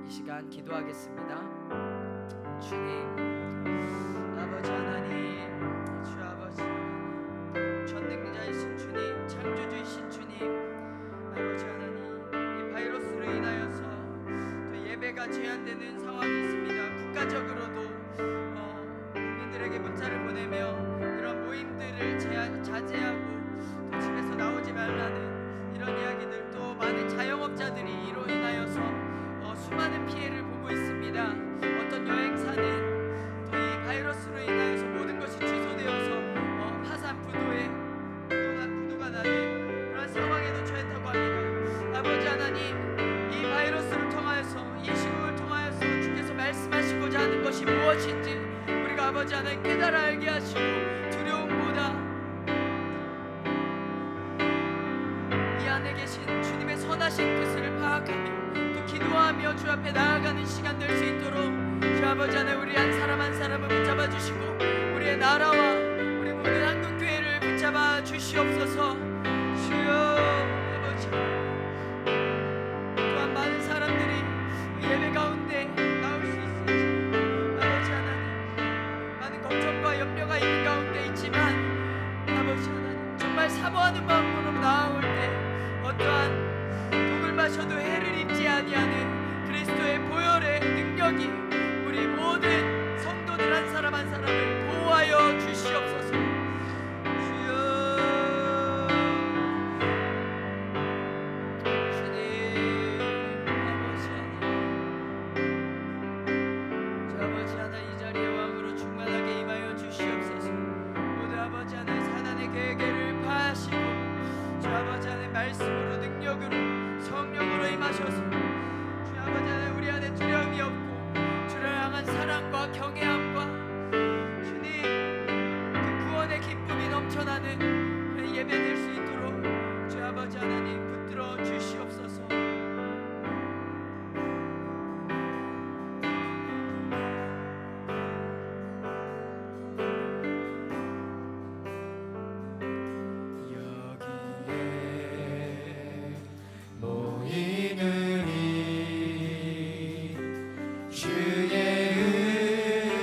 이 시간 기도하겠습니다. 주님, 아버지 하나님, 주 아버지 하나님, 전능자이신 주님, 창조주이신 주님, 아버지 하나님, 이 바이러스로 인하여서 또 예배가 제한되는 상황이 있습니다. 국가적으로도 국민들에게 문자를 보내며 이런 모임들을 자제하고 또 집에서 나오지 말라는 이런 이야기들, 또 많은 자영업자들이 이로 인하여서 수많은 피해를 보고 있습니다. 어떤 여행사는 또 이 바이러스로 인하여서 모든 것이 취소되어서 화산 부도가 나는 그런 상황에도 처했다고 합니다. 아버지 하나님, 이 바이러스를 통하여서, 이 시국을 통하여서 주께서 말씀하시고자 하는 것이 무엇인지 우리가 아버지 하나님 깨달아 알게 하시고, 두려움보다 이 안에 계신 주님의 선하신 뜻을 파악하며 또 기도하며 주 앞에 나아가는 시간 될 수 있도록 주 아버지 하나님, 우리 한 사람 한 사람을 붙잡아 주시고 우리의 나라와 우리 모든 한국교회를 붙잡아 주시옵소서. 주여 아버지, 또한 많은 사람들이 예배 가운데 나올 수 있을지 아버지 하나님, 많은 걱정과 염려가 있는 가운데 있지만 아버지 하나님, 정말 사모하는 마음으로 나아올 때 어떠한 독을 마셔도 해를 입지 아니하는 그리스도의 보혈의 능력이 우리 모든 성도들 한 사람 한 사람을 보호하여 주시옵소서. 주여, 주님 아버지 하나님, 주 아버지 하나님, 이 자리에 왕으로 충만하게 임하여 주시옵소서. 모두 아버지 하나님, 사단의 계획을 파하시고 주 아버지 하나님, 말씀으로 능력으로 성령으로 임하셔서 주 아버지 하나님, 우리 안에 두려움이 없고 주를 향한 사랑과 경외함과 주님 그 구원의 기쁨이 넘쳐나는 그런 예배 될 수 있도록 주 아버지 하나님 붙들어 주시옵소서. 주의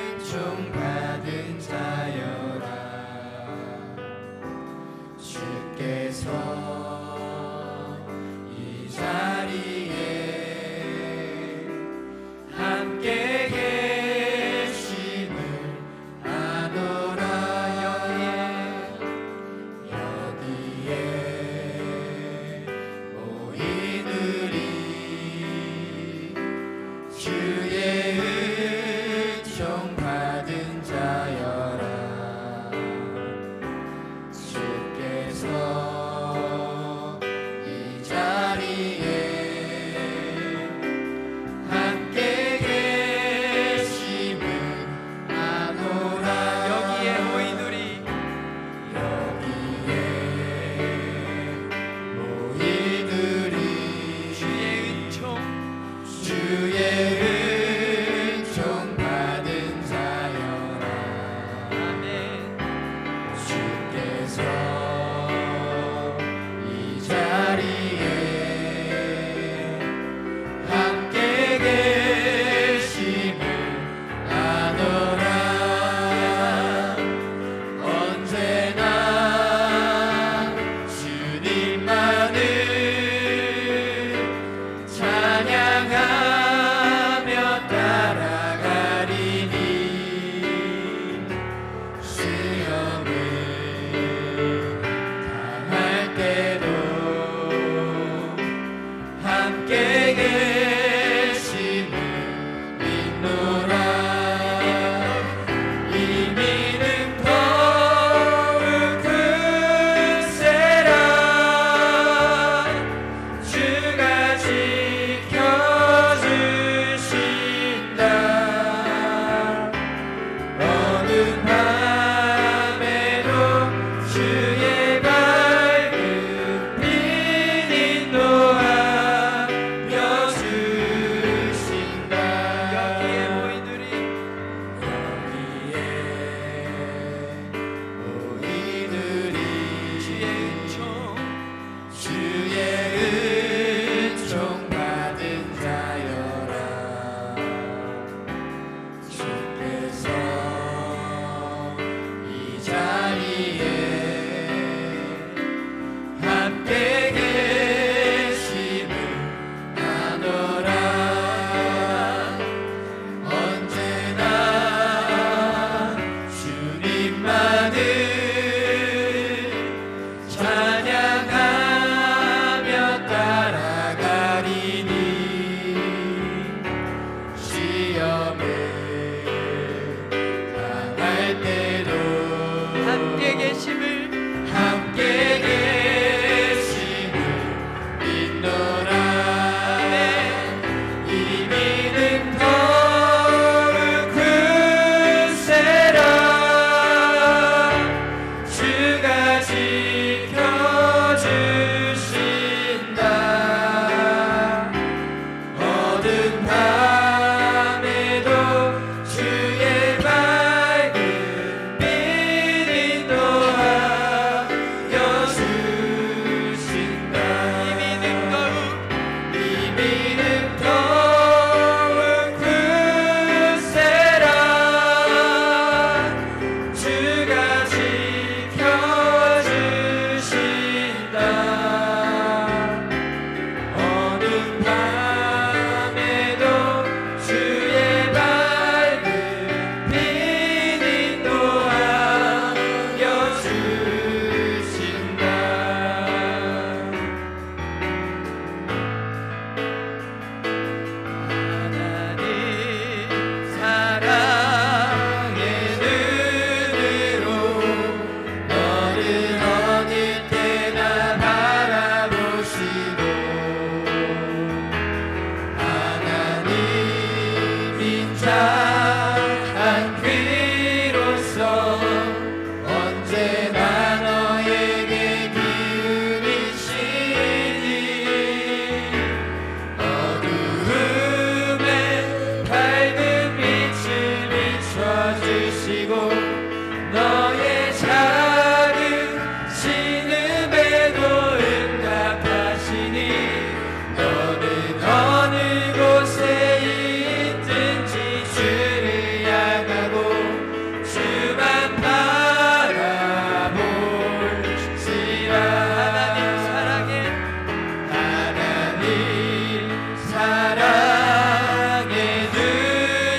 사랑의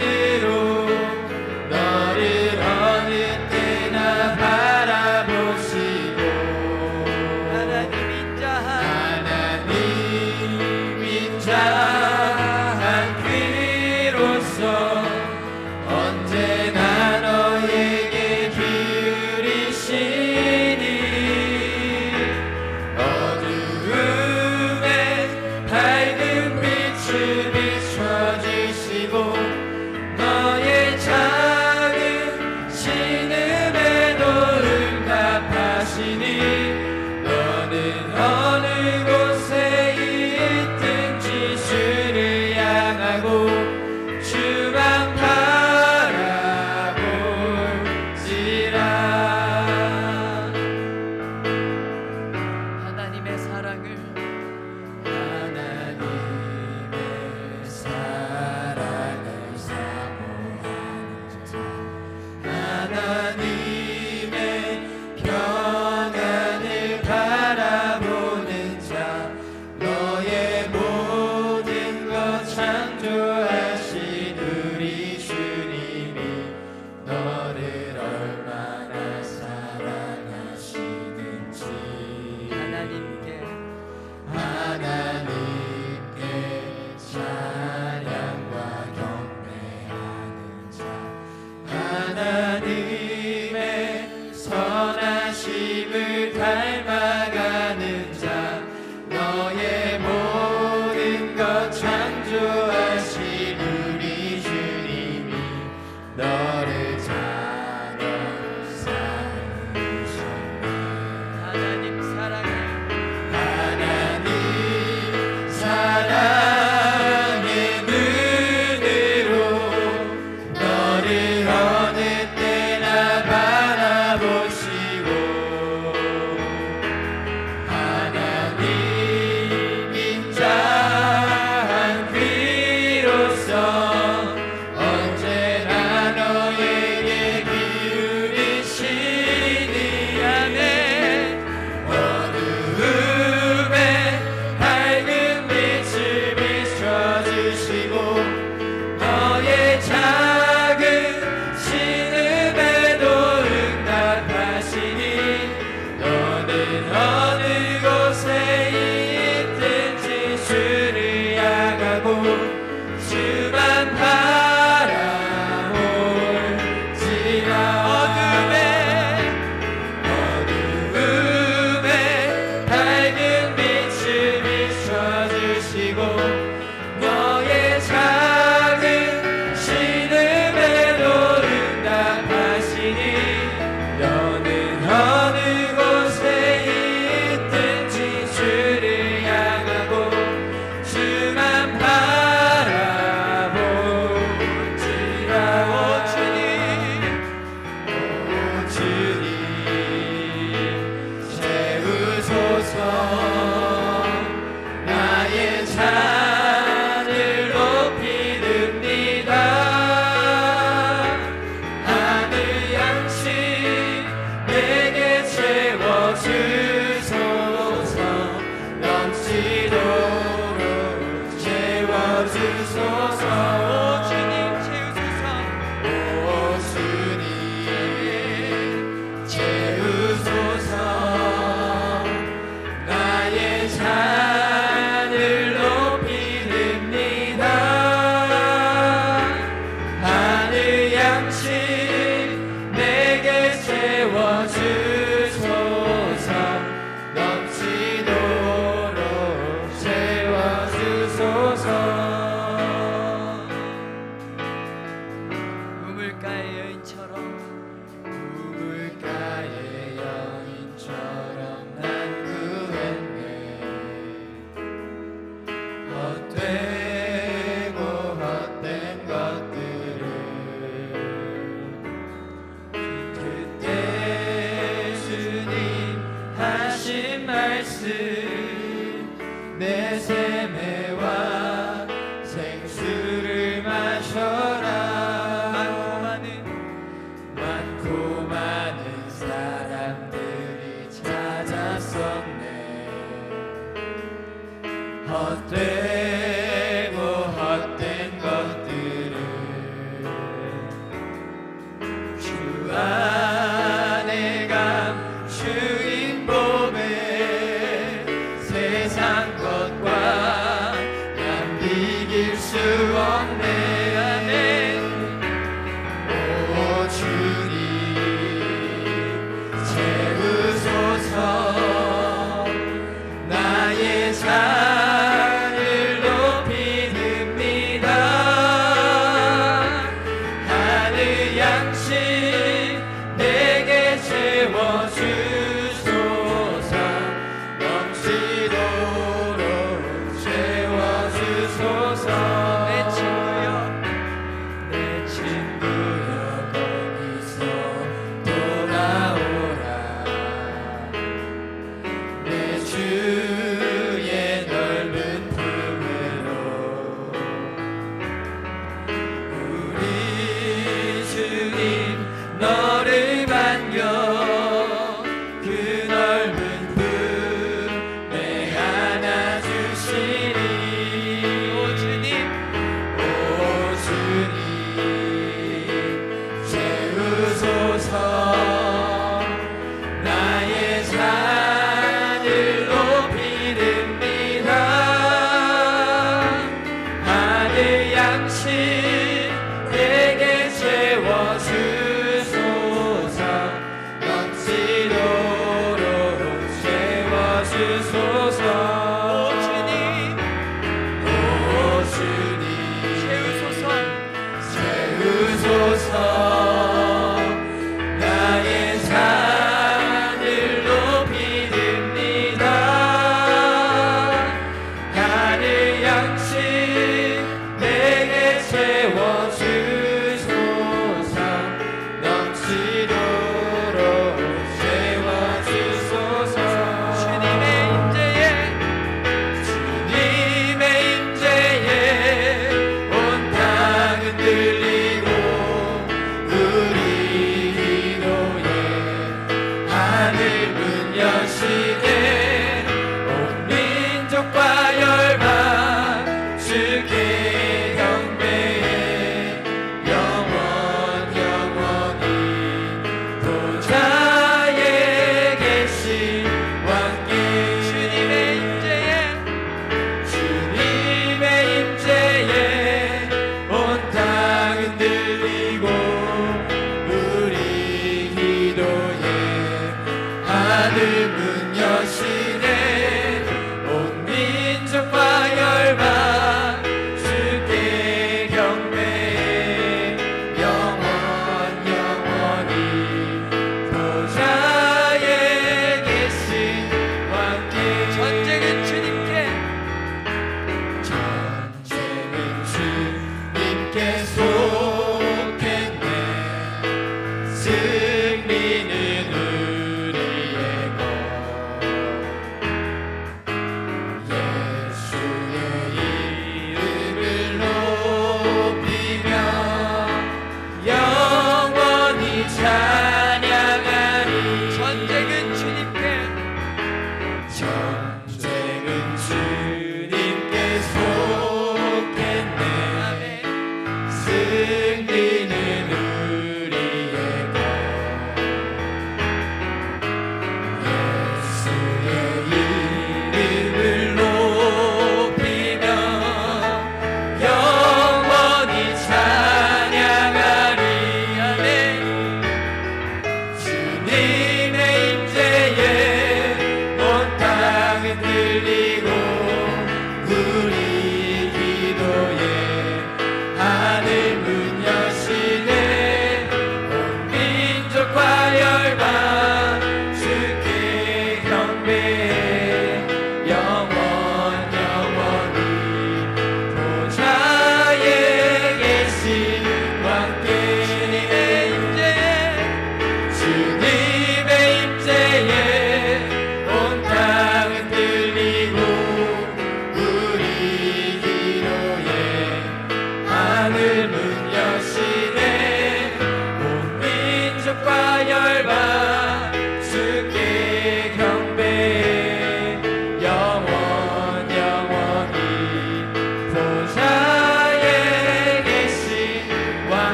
눈으로 너를 어느 때나 바라보시고 하나님 인자한 귀로서 언제나 너에게 기울이시니 어두움에 밝은 빛을 비춰주시고 너의 작은 신음에도 응답하시니 너는 어느 곳에 있든지 주를 향하고 주만 바라볼지라. 하나님의 사랑을 사모하는 자 하나님의 평안을 바라보는 자 너의 모든 것 창조하신 우리 주님이 너를 얼마나 사랑하시는지 하나님께 찬양과 경배하는 자 하나님의 선하심을 닮아가는 자 너의 모든 것 창조하신 우리 주님이 너를 자녀 삼으셨네. 하나님 사랑을 사랑의 눈으로 너를 어느 때나 바라보시고 하나님 인자한 귀로서 언제나 너에게 기울이시니 아멘. 어두움에 밝은 빛을 비춰주시고 너의 작은 신음에도 응답하시니 너는 어느 곳에 있든지 주를 향하고 주만 바라볼지라. 어두움에 밝은 빛을 비춰주시고 너의 작은 신음에도 응답하시니 너는 어느 곳에 있든지 주를 향하고 주만 바라볼지라. 오 주님 채우소서. 나의 잔을 높이 듭니다. 하늘 양식 내게 채워주소서. 넘치도록 채워주소서. 오 주님 채우소서. 오 주님 채우소서. 나의 잔을 높이 듭니다. 하늘 양식 내게 채워주소서. 넘치도록 채워주소서. 우물가의 여인처럼 우물가의 여인처럼 난 구했네. 헛되고 헛된 것들을 그때 주님 하신 말씀 내 샘에와 생수를 마셔라. 많고 많은 사람들이 찾았었네. 헛되고 헛된 것들을 주 안에 감추인 봄에 세상 것과 난 비길 수 없네. 아멘. 오 주님 채우소서. 나의 잔을 높이 듭니다. 하늘 양식 내게 채워주소서. 넘치도록 채워주소서. 내 친구여 내 친구여 거기서 돌아오라. 내 주의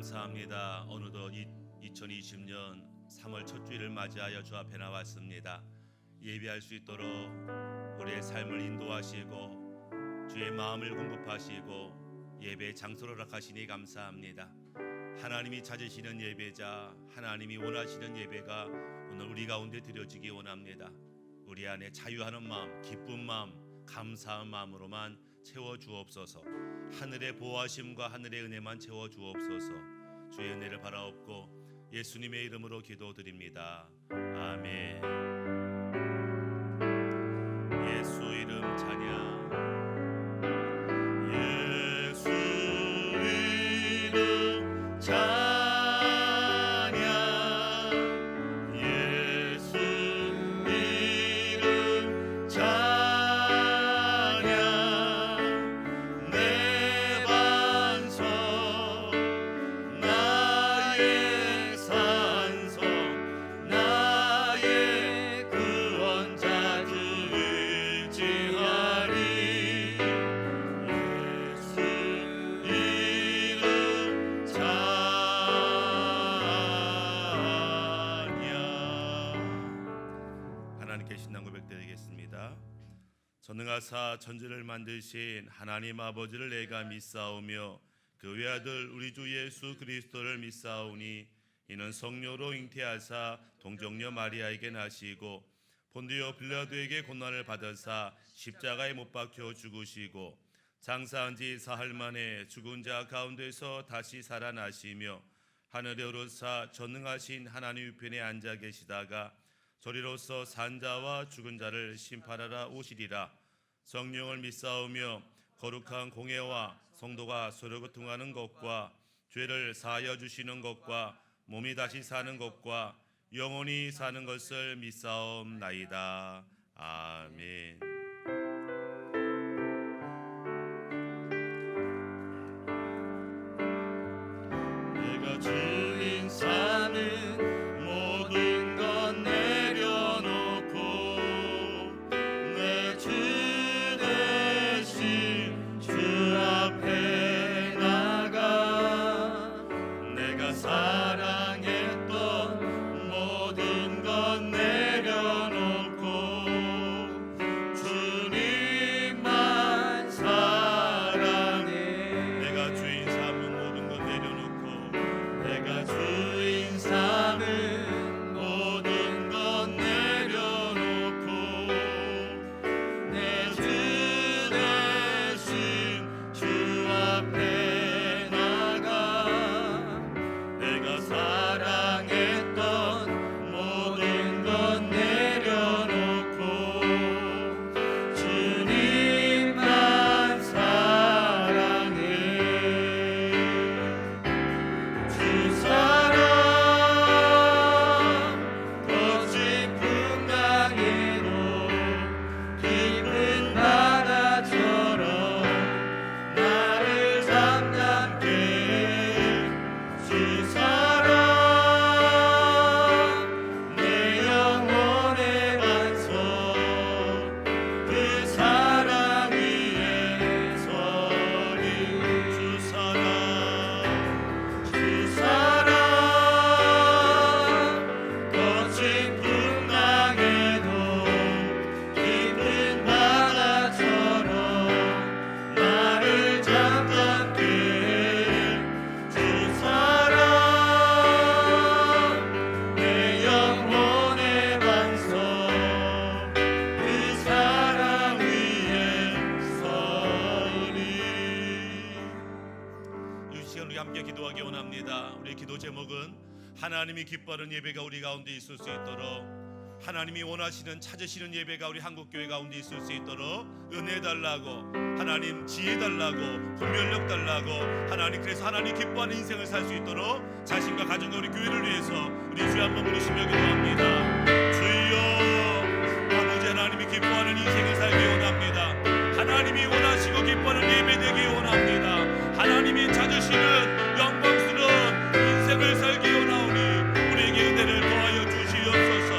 감사합니다. 어느덧 2020년 3월 첫 주일을 맞이하여 주 앞에 나왔습니다. 예배할 수 있도록 우리의 삶을 인도하시고 주의 마음을 공급하시고 예배의 장소를 허락하시니 감사합니다. 하나님이 찾으시는 예배자, 하나님이 원하시는 예배가 오늘 우리 가운데 드려지기 원합니다. 우리 안에 자유하는 마음, 기쁜 마음, 감사한 마음으로만 채워주옵소서. 하늘의 보호하심과 하늘의 은혜만 채워주옵소서. 주의 은혜를 바라옵고 예수님의 이름으로 기도드립니다. 아멘. 예수 이름 찬양. 예수 이름 찬양. 예수 이름 찬양. 전능하사 천지를 만드신 하나님 아버지를 내가 믿사오며 그 외아들 우리 주 예수 그리스도를 믿사오니 이는 성령으로 잉태하사 동정녀 마리아에게 나시고 본디오 빌라도에게 고난을 받으사 십자가에 못 박혀 죽으시고 장사한 지 사흘 만에 죽은 자 가운데서 다시 살아나시며 하늘에 오르사 전능하신 하나님 우편에 앉아 계시다가 저리로서 산 자와 죽은 자를 심판하러 오시리라. 성령을 믿사오며 거룩한 공회와 성도가 서로 교통하는 것과 죄를 사하여 주시는 것과 몸이 다시 사는 것과 영원히 사는 것을 믿사옵나이다. 아멘. 내가 주인 사는 모든 것 내려놓고 내 주 대신 주 앞에 나가 내가 사랑했던 모든 것 내려놓고 주님만 사랑해. 내가 주인 삼은 모든 것 내려놓고 내가 주인 삼은 모든 것 내려놓고 내 주 대신 주 앞에 나가 내가 사랑했던 모든 것 내려놓고 주님만 사랑해. 주 사랑 거친 풍랑에도 깊은 바다처럼 나를 잠잠케 주 사랑 내 영혼의 반석 그 사랑 위에 서리. 주 사랑 거친 풍랑에도 깊은 바다처럼 나를 잠잠케 주 사랑 내 영혼의 반석 그 사랑 위에 서리. 이 시간 우리 함께 기도하기 원합니다. 우리 기도 제목은 하나님이 기뻐하는 예배가 우리 가운데 있을 수 있도록, 하나님이 원하시는 찾으시는 예배가 우리 한국교회 가운데 있을 수 있도록 은혜 달라고, 하나님 지혜 달라고, 분별력 달라고, 하나님 그래서 하나님 기뻐하는 인생을 살 수 있도록 자신과 가정과 우리 교회를 위해서 우리 주여 한번 부르시며 기도합니다. 주여, 아버지 하나님이 기뻐하는 인생을 살기 원합니다. 하나님이 원하시고 기뻐하는 예배 되기 원합니다. 하나님이 찾으시는 영광스러운 인생을 살기 원하오니 우리에게 은혜를 더하여 주시옵소서.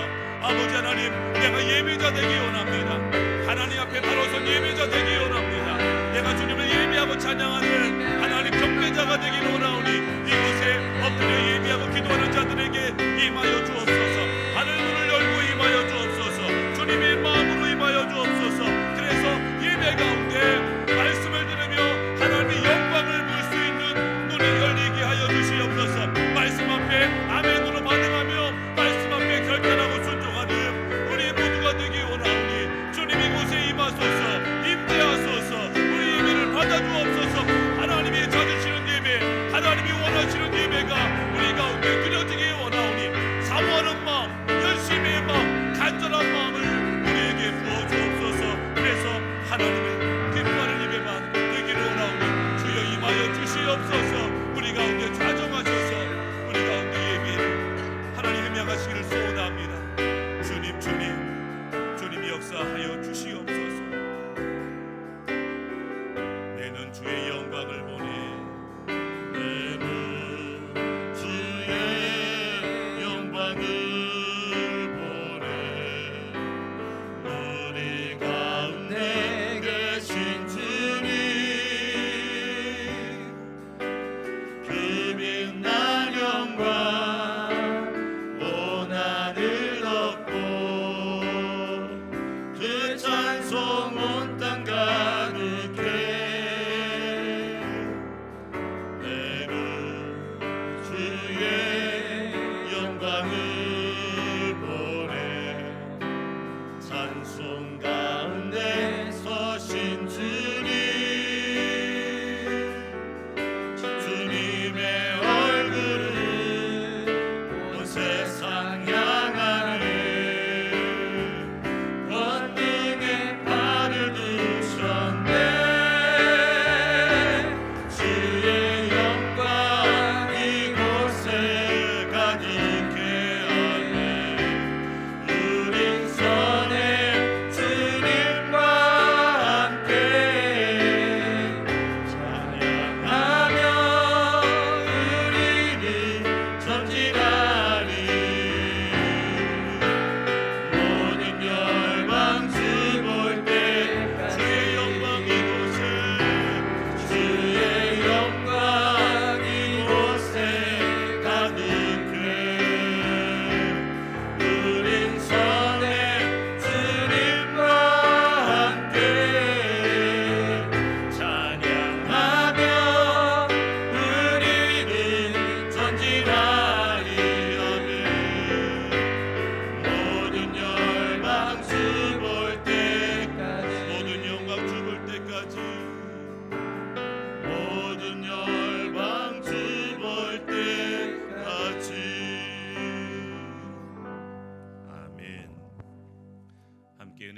아버지 하나님, 내가 예배자 되기 원합니다. 하나님 앞에 바로 선 예배자 되기 원합니다. 내가 주님을 예배하고 찬양하는 하나님 경배자가 되기 원하오니 이곳에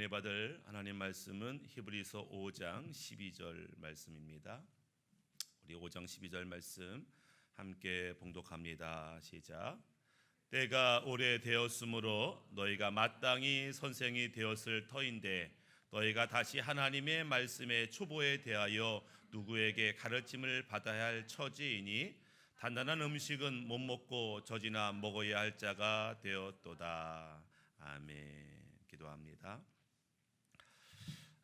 은혜 받을 하나님 말씀은 히브리서 5장 12절 말씀입니다. 우리 5장 12절 말씀 함께 봉독합니다. 시작. 때가 오래되었으므로 너희가 마땅히 선생이 되었을 터인데 너희가 다시 하나님의 말씀의 초보에 대하여 누구에게 가르침을 받아야 할 처지이니 단단한 음식은 못 먹고 젖이나 먹어야 할 자가 되었도다. 아멘. 기도합니다.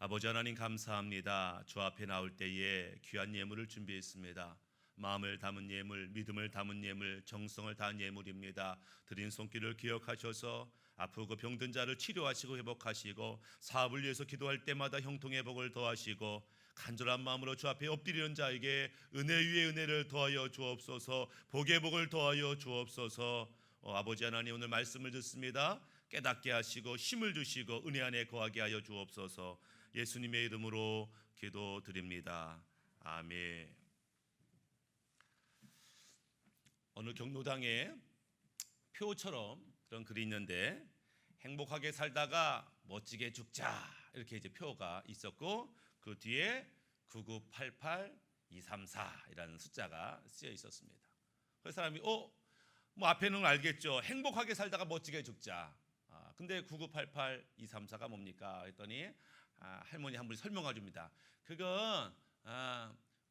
아버지 하나님 감사합니다. 주 앞에 나올 때에 귀한 예물을 준비했습니다. 마음을 담은 예물, 믿음을 담은 예물, 정성을 다한 예물입니다. 드린 손길을 기억하셔서 아프고 병든 자를 치료하시고 회복하시고 사업을 위해서 기도할 때마다 형통의 복을 더하시고 간절한 마음으로 주 앞에 엎드리는 자에게 은혜 위에 은혜를 더하여 주옵소서. 복의 복을 더하여 주옵소서. 아버지 하나님 오늘 말씀을 듣습니다. 깨닫게 하시고 힘을 주시고 은혜 안에 거하게 하여 주옵소서. 예수님의 이름으로 기도드립니다. 아멘. 어느 경로당에 표처럼 그런 글이 있는데 행복하게 살다가 멋지게 죽자 이렇게 이제 표가 있었고 그 뒤에 9988234이라는 숫자가 쓰여 있었습니다. 그 사람이 뭐 앞에는 알겠죠. 행복하게 살다가 멋지게 죽자. 근데 9988234가 뭡니까? 했더니 할머니 한 분이 설명해 줍니다. 그건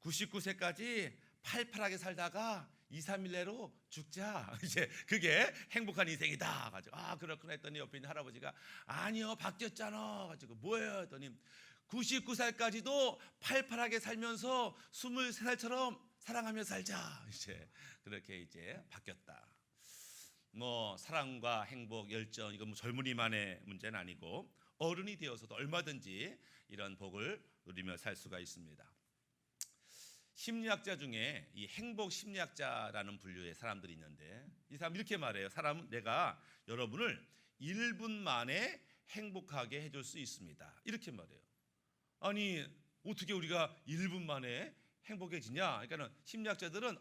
99세까지 팔팔하게 살다가 2, 3일 내로 죽자. 이제 그게 행복한 인생이다. 가지고 그렇구나 했더니 옆에 있는 할아버지가 아니요 바뀌었잖아. 가지고 뭐예요? 했더니 99살까지도 팔팔하게 살면서 23살처럼 사랑하며 살자. 이제 그렇게 이제 바뀌었다. 뭐 사랑과 행복, 열정 이건 뭐 젊은이만의 문제는 아니고 어른이 되어서도 얼마든지 이런 복을 누리며 살 수가 있습니다. 심리학자 중에 이 행복 심리학자라는 분류의 사람들이 있는데 이 사람 이렇게 말해요. 내가 여러분을 1분 만에 행복하게 해줄 수 있습니다. 이렇게 말해요. 아니 어떻게 우리가 1분 만에 행복해지냐? 그러니까 심리학자들은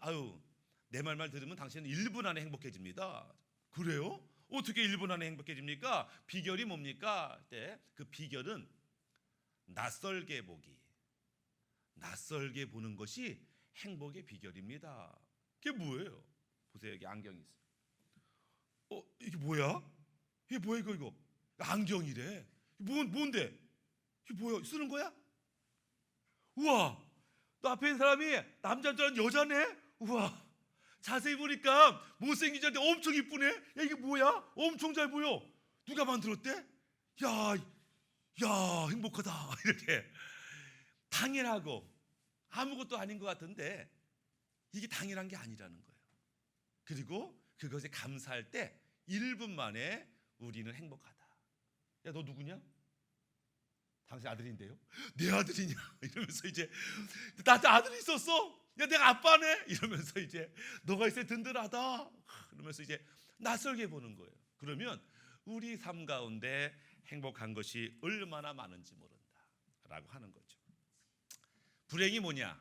내 말만 들으면 당신은 1분 안에 행복해집니다. 그래요? 어떻게 1분 안에 행복해집니까? 비결이 뭡니까? 그 비결은 낯설게 보는 것이 행복의 비결입니다. 그게 뭐예요? 보세요. 여기 안경이 있어요. 이게 뭐야? 이게 뭐야 이거? 안경이래. 뭔데? 이게 뭐야? 쓰는 거야? 우와! 너 앞에 있는 사람이 남자인 줄 알았는데 여자네? 우와! 자세히 보니까 못생긴 자인데 엄청 이쁘네? 야 이게 뭐야? 엄청 잘 보여. 누가 만들었대? 야 행복하다. 이렇게 당연하고 아무것도 아닌 것 같은데 이게 당연한 게 아니라는 거예요. 그리고 그것에 감사할 때 1분 만에 우리는 행복하다. 야 너 누구냐? 당신 아들인데요? 내 아들이냐? 이러면서 이제 나한테 아들이 있었어? 야 내가 아빠네? 이러면서 이제 너가 있어야 든든하다. 그러면서 이제 낯설게 보는 거예요. 그러면 우리 삶 가운데 행복한 것이 얼마나 많은지 모른다라고 하는 거죠. 불행이 뭐냐면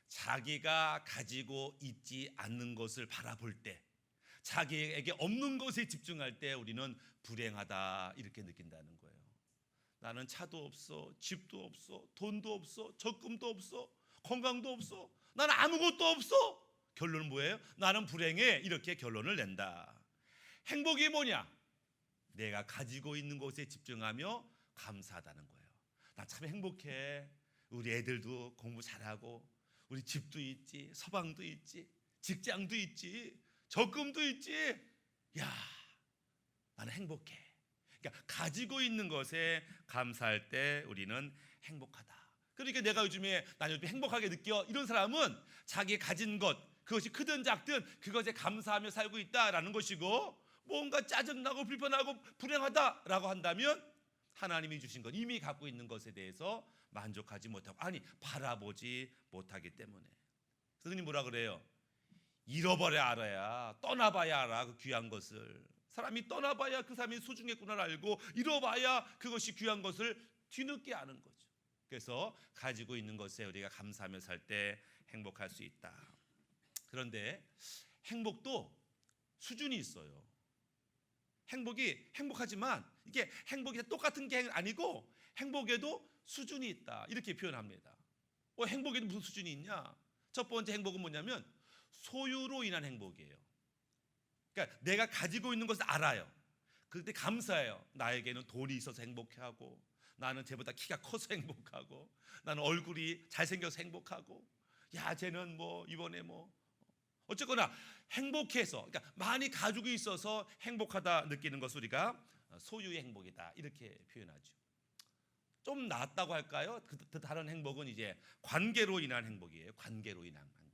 자기가 가지고 있지 않는 것을 바라볼 때, 자기에게 없는 것에 집중할 때 우리는 불행하다 이렇게 느낀다는 거예요. 나는 차도 없어, 집도 없어, 돈도 없어, 적금도 없어, 건강도 없어, 나는 아무것도 없어. 결론은 뭐예요? 나는 불행해. 이렇게 결론을 낸다. 행복이 뭐냐? 내가 가지고 있는 것에 집중하며 감사하다는 거예요. 나 참 행복해. 우리 애들도 공부 잘하고 우리 집도 있지, 서방도 있지, 직장도 있지, 적금도 있지. 야, 나는 행복해. 그러니까 가지고 있는 것에 감사할 때 우리는 행복하다. 그러니까 내가 난 요즘에 행복하게 느껴. 이런 사람은 자기 가진 것, 그것이 크든 작든 그것에 감사하며 살고 있다라는 것이고, 뭔가 짜증나고 불편하고 불행하다라고 한다면 하나님이 주신 것, 이미 갖고 있는 것에 대해서 만족하지 못하고, 바라보지 못하기 때문에. 선생님 뭐라 그래요? 잃어버려 알아야, 떠나봐야 알아. 그 귀한 것을. 사람이 떠나봐야 그 사람이 소중했구나를 알고, 잃어봐야 그것이 귀한 것을 뒤늦게 아는 거죠. 그래서 가지고 있는 것에 우리가 감사하며 살 때 행복할 수 있다. 그런데 행복도 수준이 있어요. 행복하지만 이게 행복이 똑같은 게 아니고 행복에도 수준이 있다 이렇게 표현합니다. 행복에도 무슨 수준이 있냐? 첫 번째 행복은 뭐냐면 소유로 인한 행복이에요. 그러니까 내가 가지고 있는 것을 알아요. 그때 감사해요. 나에게는 돈이 있어서 행복해하고, 나는 쟤보다 키가 커서 행복하고, 나는 얼굴이 잘생겨서 행복하고, 야 쟤는 뭐 이번에 뭐 어쨌거나 행복해서, 그러니까 많이 가지고 있어서 행복하다 느끼는 것을 우리가 소유의 행복이다 이렇게 표현하죠. 좀 낫다고 할까요? 그 다른 행복은 이제 관계로 인한 행복이에요. 관계로 인한 행복.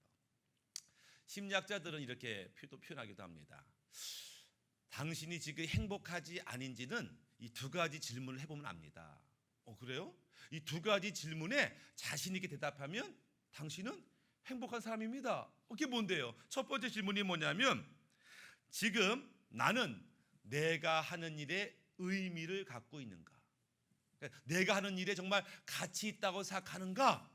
심리학자들은 이렇게 표현하기도 합니다. 당신이 지금 행복하지 아닌지는 이 두 가지 질문을 해보면 압니다. 그래요? 이 두 가지 질문에 자신 있게 대답하면 당신은 행복한 사람입니다. 그게 뭔데요? 첫 번째 질문이 뭐냐면, 지금 나는 내가 하는 일에 의미를 갖고 있는가? 그러니까 내가 하는 일에 정말 가치 있다고 생각하는가?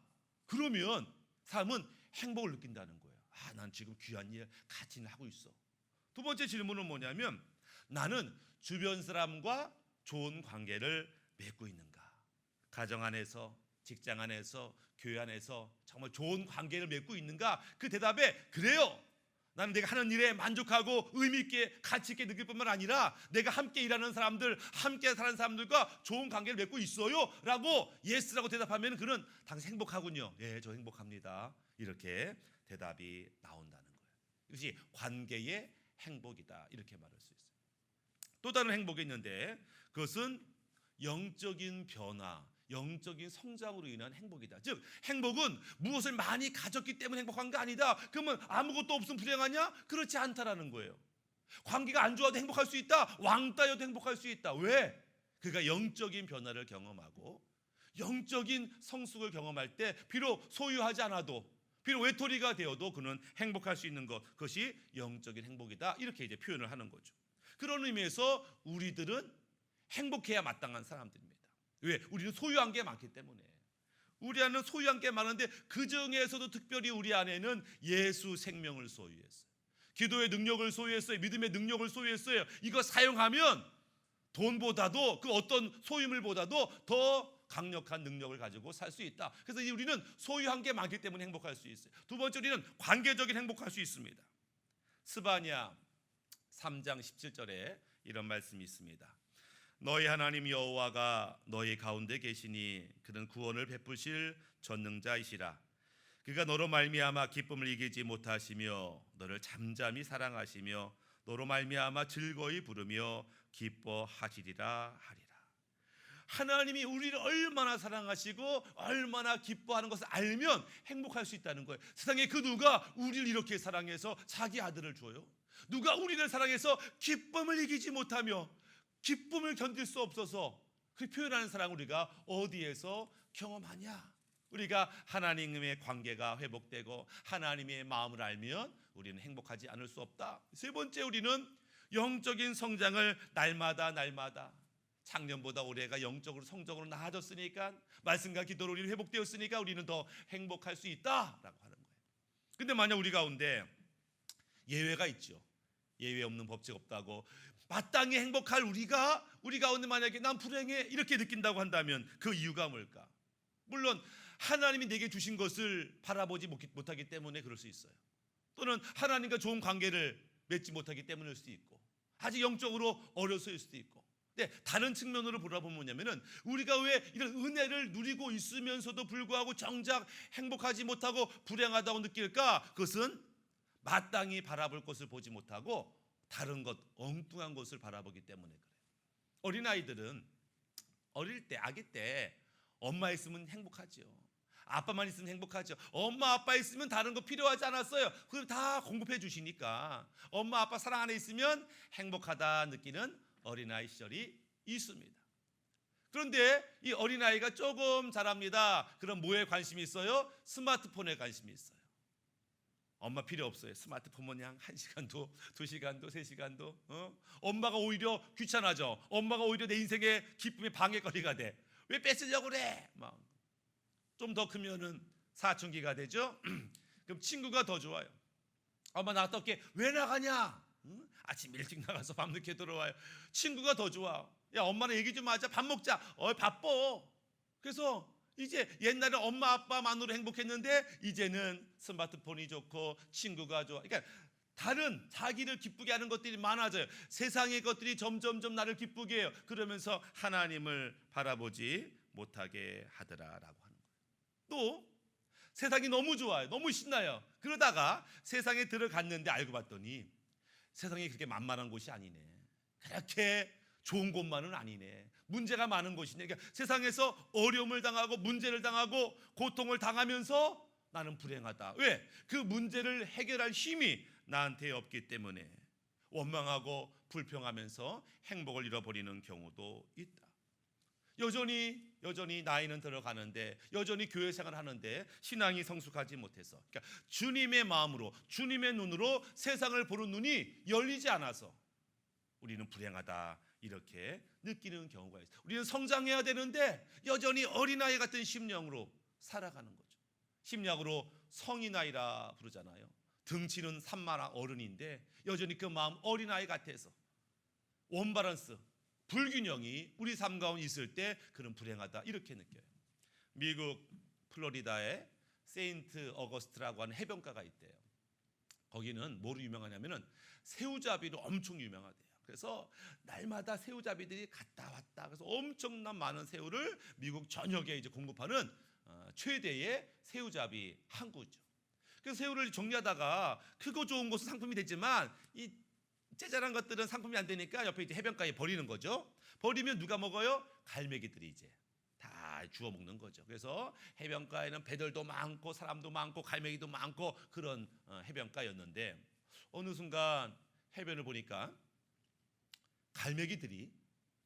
그러면 사람은 행복을 느낀다는 거예요. 난 지금 귀한 일, 가치 있는 일 하고 있어. 두 번째 질문은 뭐냐면, 나는 주변 사람과 좋은 관계를 맺고 있는가? 가정 안에서, 직장 안에서, 교회 안에서 정말 좋은 관계를 맺고 있는가? 그 대답에 그래요. 나는 내가 하는 일에 만족하고 의미 있게 가치 있게 느낄 뿐만 아니라 내가 함께 일하는 사람들, 함께 사는 사람들과 좋은 관계를 맺고 있어요 라고 예스라고 대답하면 그는 당신 행복하군요. 예, 저 행복합니다. 이렇게 대답이 나온다는 거예요. 이것이 관계의 행복이다 이렇게 말할 수 있어요. 또 다른 행복이 있는데 그것은 영적인 변화, 영적인 성장으로 인한 행복이다. 즉 행복은 무엇을 많이 가졌기 때문에 행복한 게 아니다. 그러면 아무것도 없으면 불행하냐? 그렇지 않다라는 거예요. 관계가 안 좋아도 행복할 수 있다. 왕따여도 행복할 수 있다. 왜? 그가 영적인 변화를 경험하고 영적인 성숙을 경험할 때 비록 소유하지 않아도, 비록 외톨이가 되어도 그는 행복할 수 있는 것, 그것이 영적인 행복이다 이렇게 이제 표현을 하는 거죠. 그런 의미에서 우리들은 행복해야 마땅한 사람들입니다. 왜? 우리는 소유한 게 많기 때문에. 우리 안에는 소유한 게 많은데 그 중에서도 특별히 우리 안에는 예수 생명을 소유했어요. 기도의 능력을 소유했어요. 믿음의 능력을 소유했어요. 이거 사용하면 돈보다도 그 어떤 소유물보다도 더 강력한 능력을 가지고 살 수 있다. 그래서 우리는 소유한 게 많기 때문에 행복할 수 있어요. 두 번째, 우리는 관계적인 행복할 수 있습니다. 스바냐 3장 17절에 이런 말씀이 있습니다. 너희 하나님 여호와가 너희 가운데 계시니 그는 구원을 베푸실 전능자이시라. 그가 너로 말미암아 기쁨을 이기지 못하시며 너를 잠잠히 사랑하시며 너로 말미암아 즐거이 부르며 기뻐하시리라 하리라. 하나님이 우리를 얼마나 사랑하시고 얼마나 기뻐하는 것을 알면 행복할 수 있다는 거예요. 세상에 그 누가 우리를 이렇게 사랑해서 자기 아들을 줘요? 누가 우리를 사랑해서 기쁨을 이기지 못하며 기쁨을 견딜 수 없어서 그 표현하는 사랑 우리가 어디에서 경험하냐? 우리가 하나님의 관계가 회복되고 하나님의 마음을 알면 우리는 행복하지 않을 수 없다. 세 번째, 우리는 영적인 성장을 날마다 작년보다 올해가 영적으로 성적으로 나아졌으니까, 말씀과 기도로 우리는 회복되었으니까 우리는 더 행복할 수 있다라고 하는 거예요. 근데 만약 우리 가운데 예외가 있죠. 예외 없는 법칙 없다고 마땅히 행복할 우리 가운데 만약에 난 불행해 이렇게 느낀다고 한다면 그 이유가 뭘까? 물론 하나님이 내게 주신 것을 바라보지 못하기 때문에 그럴 수 있어요. 또는 하나님과 좋은 관계를 맺지 못하기 때문일 수도 있고, 아직 영적으로 어려서일 수도 있고. 근데 다른 측면으로 보라보면 뭐냐면은 우리가 왜 이런 은혜를 누리고 있으면서도 불구하고 정작 행복하지 못하고 불행하다고 느낄까? 그것은 마땅히 바라볼 것을 보지 못하고 다른 것, 엉뚱한 것을 바라보기 때문에 그래요. 어린아이들은 어릴 때, 아기 때 엄마 있으면 행복하죠. 아빠만 있으면 행복하죠. 엄마 아빠 있으면 다른 거 필요하지 않았어요. 그걸 다 공급해 주시니까 엄마 아빠 사랑 안에 있으면 행복하다 느끼는 어린아이 시절이 있습니다. 그런데 이 어린아이가 조금 자랍니다. 그럼 뭐에 관심이 있어요? 스마트폰에 관심이 있어요. 엄마 필요 없어요. 스마트폰 그냥 1시간도 2시간도 3시간도 엄마가 오히려 귀찮아져. 엄마가 오히려 내 인생의 기쁨의 방해거리가 돼. 왜 뺏으려고 그래? 좀 더 크면은 사춘기가 되죠. 그럼 친구가 더 좋아요. 엄마 나갔다 올게. 왜 나가냐? 응? 아침 일찍 나가서 밤늦게 들어와요. 친구가 더 좋아. 야, 엄마랑 얘기 좀 하자. 밥 먹자. 바빠. 그래서 이제 옛날에 엄마 아빠만으로 행복했는데 이제는 스마트폰이 좋고 친구가 좋아. 그러니까 다른 자기를 기쁘게 하는 것들이 많아져요. 세상의 것들이 점점점 나를 기쁘게 해요. 그러면서 하나님을 바라보지 못하게 하더라라고 하는 거예요. 또 세상이 너무 좋아요. 너무 신나요. 그러다가 세상에 들어갔는데 알고 봤더니 세상이 그렇게 만만한 곳이 아니네. 그렇게 좋은 곳만은 아니네. 문제가 많은 곳이네. 그러니까 세상에서 어려움을 당하고 문제를 당하고 고통을 당하면서 나는 불행하다. 왜? 그 문제를 해결할 힘이 나한테 없기 때문에 원망하고 불평하면서 행복을 잃어버리는 경우도 있다. 여전히 나이는 들어가는데 여전히 교회 생활을 하는데 신앙이 성숙하지 못해서, 그러니까 주님의 마음으로 주님의 눈으로 세상을 보는 눈이 열리지 않아서 우리는 불행하다 이렇게 느끼는 경우가 있어요. 우리는 성장해야 되는데 여전히 어린아이 같은 심령으로 살아가는 거죠. 심리학으로 성인아이라 부르잖아요. 등치는 산만한 어른인데 여전히 그 마음 어린아이 같아서 원바란스, 불균형이 우리 삶 가운데 있을 때 그는 불행하다 이렇게 느껴요. 미국 플로리다에 세인트 어거스트라고 하는 해변가가 있대요. 거기는 뭐로 유명하냐면은 새우잡이로 엄청 유명하대요. 그래서 날마다 새우잡이들이 갔다 왔다. 그래서 엄청난 많은 새우를 미국 전역에 이제 공급하는 최대의 새우잡이 항구죠. 그래서 새우를 정리하다가 크고 좋은 것은 상품이 됐지만 이 째잘한 것들은 상품이 안 되니까 옆에 이제 해변가에 버리는 거죠. 버리면 누가 먹어요? 갈매기들이 이제 다 주워 먹는 거죠. 그래서 해변가에는 배들도 많고 사람도 많고 갈매기도 많고 그런 해변가였는데 어느 순간 해변을 보니까 갈매기들이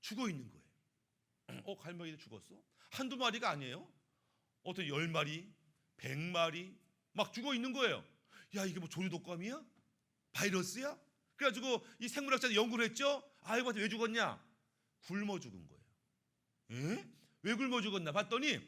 죽어 있는 거예요. 갈매기들 죽었어? 한두 마리가 아니에요. 어떤 10마리, 100마리 막 죽어 있는 거예요. 야, 이게 뭐 조류독감이야? 바이러스야? 그래가지고 이 생물학자들 연구를 했죠. 아이고, 왜 죽었냐? 굶어 죽은 거예요. 에? 왜 굶어 죽었나 봤더니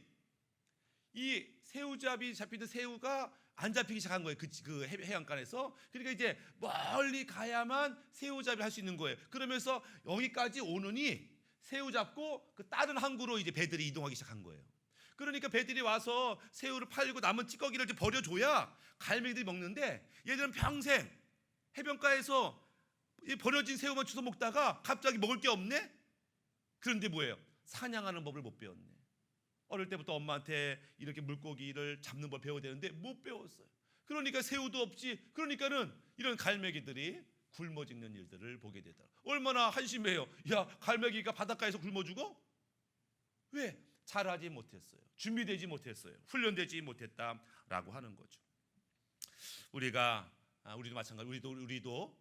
이 새우잡이 잡히던 새우가 안 잡히기 시작한 거예요. 그 해안가에서. 그러니까 이제 멀리 가야만 새우잡이를 할 수 있는 거예요. 그러면서 여기까지 오느니 새우 잡고 그 다른 항구로 이제 배들이 이동하기 시작한 거예요. 그러니까 배들이 와서 새우를 팔고 남은 찌꺼기를 이제 버려줘야 갈매기들이 먹는데 얘들은 평생 해변가에서 이 버려진 새우만 주워 먹다가 갑자기 먹을 게 없네? 그런데 뭐예요? 사냥하는 법을 못 배웠네. 어릴 때부터 엄마한테 이렇게 물고기를 잡는 법 배워야 되는데 못 배웠어요. 그러니까 새우도 없지. 그러니까는 이런 갈매기들이 굶어 죽는 일들을 보게 되더라. 얼마나 한심해요. 야, 갈매기가 바닷가에서 굶어 죽어? 왜? 잘하지 못했어요. 준비되지 못했어요. 훈련되지 못했다라고 하는 거죠. 우리도 마찬가지. 우리도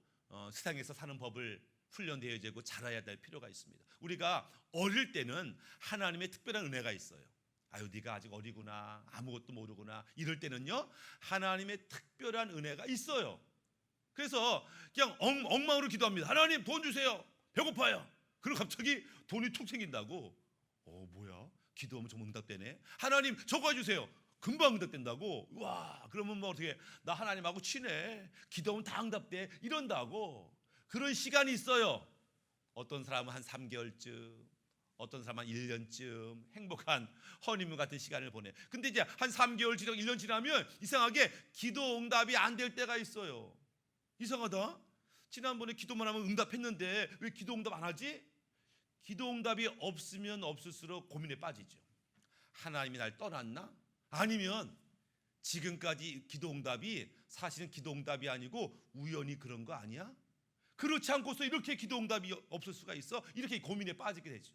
세상에서 사는 법을 훈련되어야 되고 잘해야 될 필요가 있습니다. 우리가 어릴 때는 하나님의 특별한 은혜가 있어요. 아유, 네가 아직 어리구나, 아무것도 모르구나, 이럴 때는요 하나님의 특별한 은혜가 있어요. 그래서 그냥 엉망으로 기도합니다. 하나님 돈 주세요, 배고파요. 그리고 갑자기 돈이 툭 생긴다고. 뭐야, 기도하면 좀 응답되네. 하나님 저거 해주세요. 금방 응답된다고. 와, 그러면 뭐 어떻게, 나 하나님하고 친해, 기도하면 다 응답돼, 이런다고. 그런 시간이 있어요. 어떤 사람은 한 3개월쯤, 어떤 사람은 한 1년쯤 행복한 허니문 같은 시간을 보내. 근데 이제 한 3개월 지나고 1년 지나면 이상하게 기도 응답이 안 될 때가 있어요. 이상하다. 지난번에 기도만 하면 응답했는데 왜 기도 응답 안 하지? 기도 응답이 없으면 없을수록 고민에 빠지죠. 하나님이 날 떠났나? 아니면 지금까지 기도 응답이 사실은 기도 응답이 아니고 우연히 그런 거 아니야? 그렇지 않고서 이렇게 기도 응답이 없을 수가 있어? 이렇게 고민에 빠지게 되죠.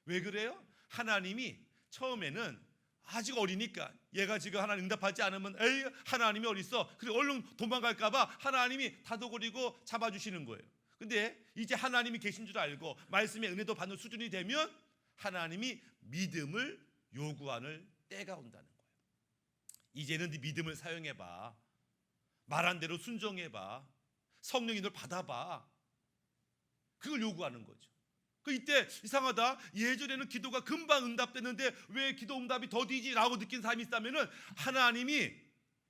왜 그래요? 하나님이 처음에는 아직 어리니까, 얘가 지금 하나님 응답하지 않으면 에이, 하나님이 어딨어? 그래 얼른 도망갈까 봐 하나님이 다독거리고 잡아주시는 거예요. 근데 이제 하나님이 계신 줄 알고 말씀의 은혜도 받는 수준이 되면 하나님이 믿음을 요구하는 때가 온다는 거예요. 이제는 네 믿음을 사용해봐, 말한 대로 순종해봐, 성령이 널 받아봐, 그걸 요구하는 거죠. 이때 이상하다, 예전에는 기도가 금방 응답됐는데 왜 기도 응답이 더디지라고 느낀 사람이 있다면은 하나님이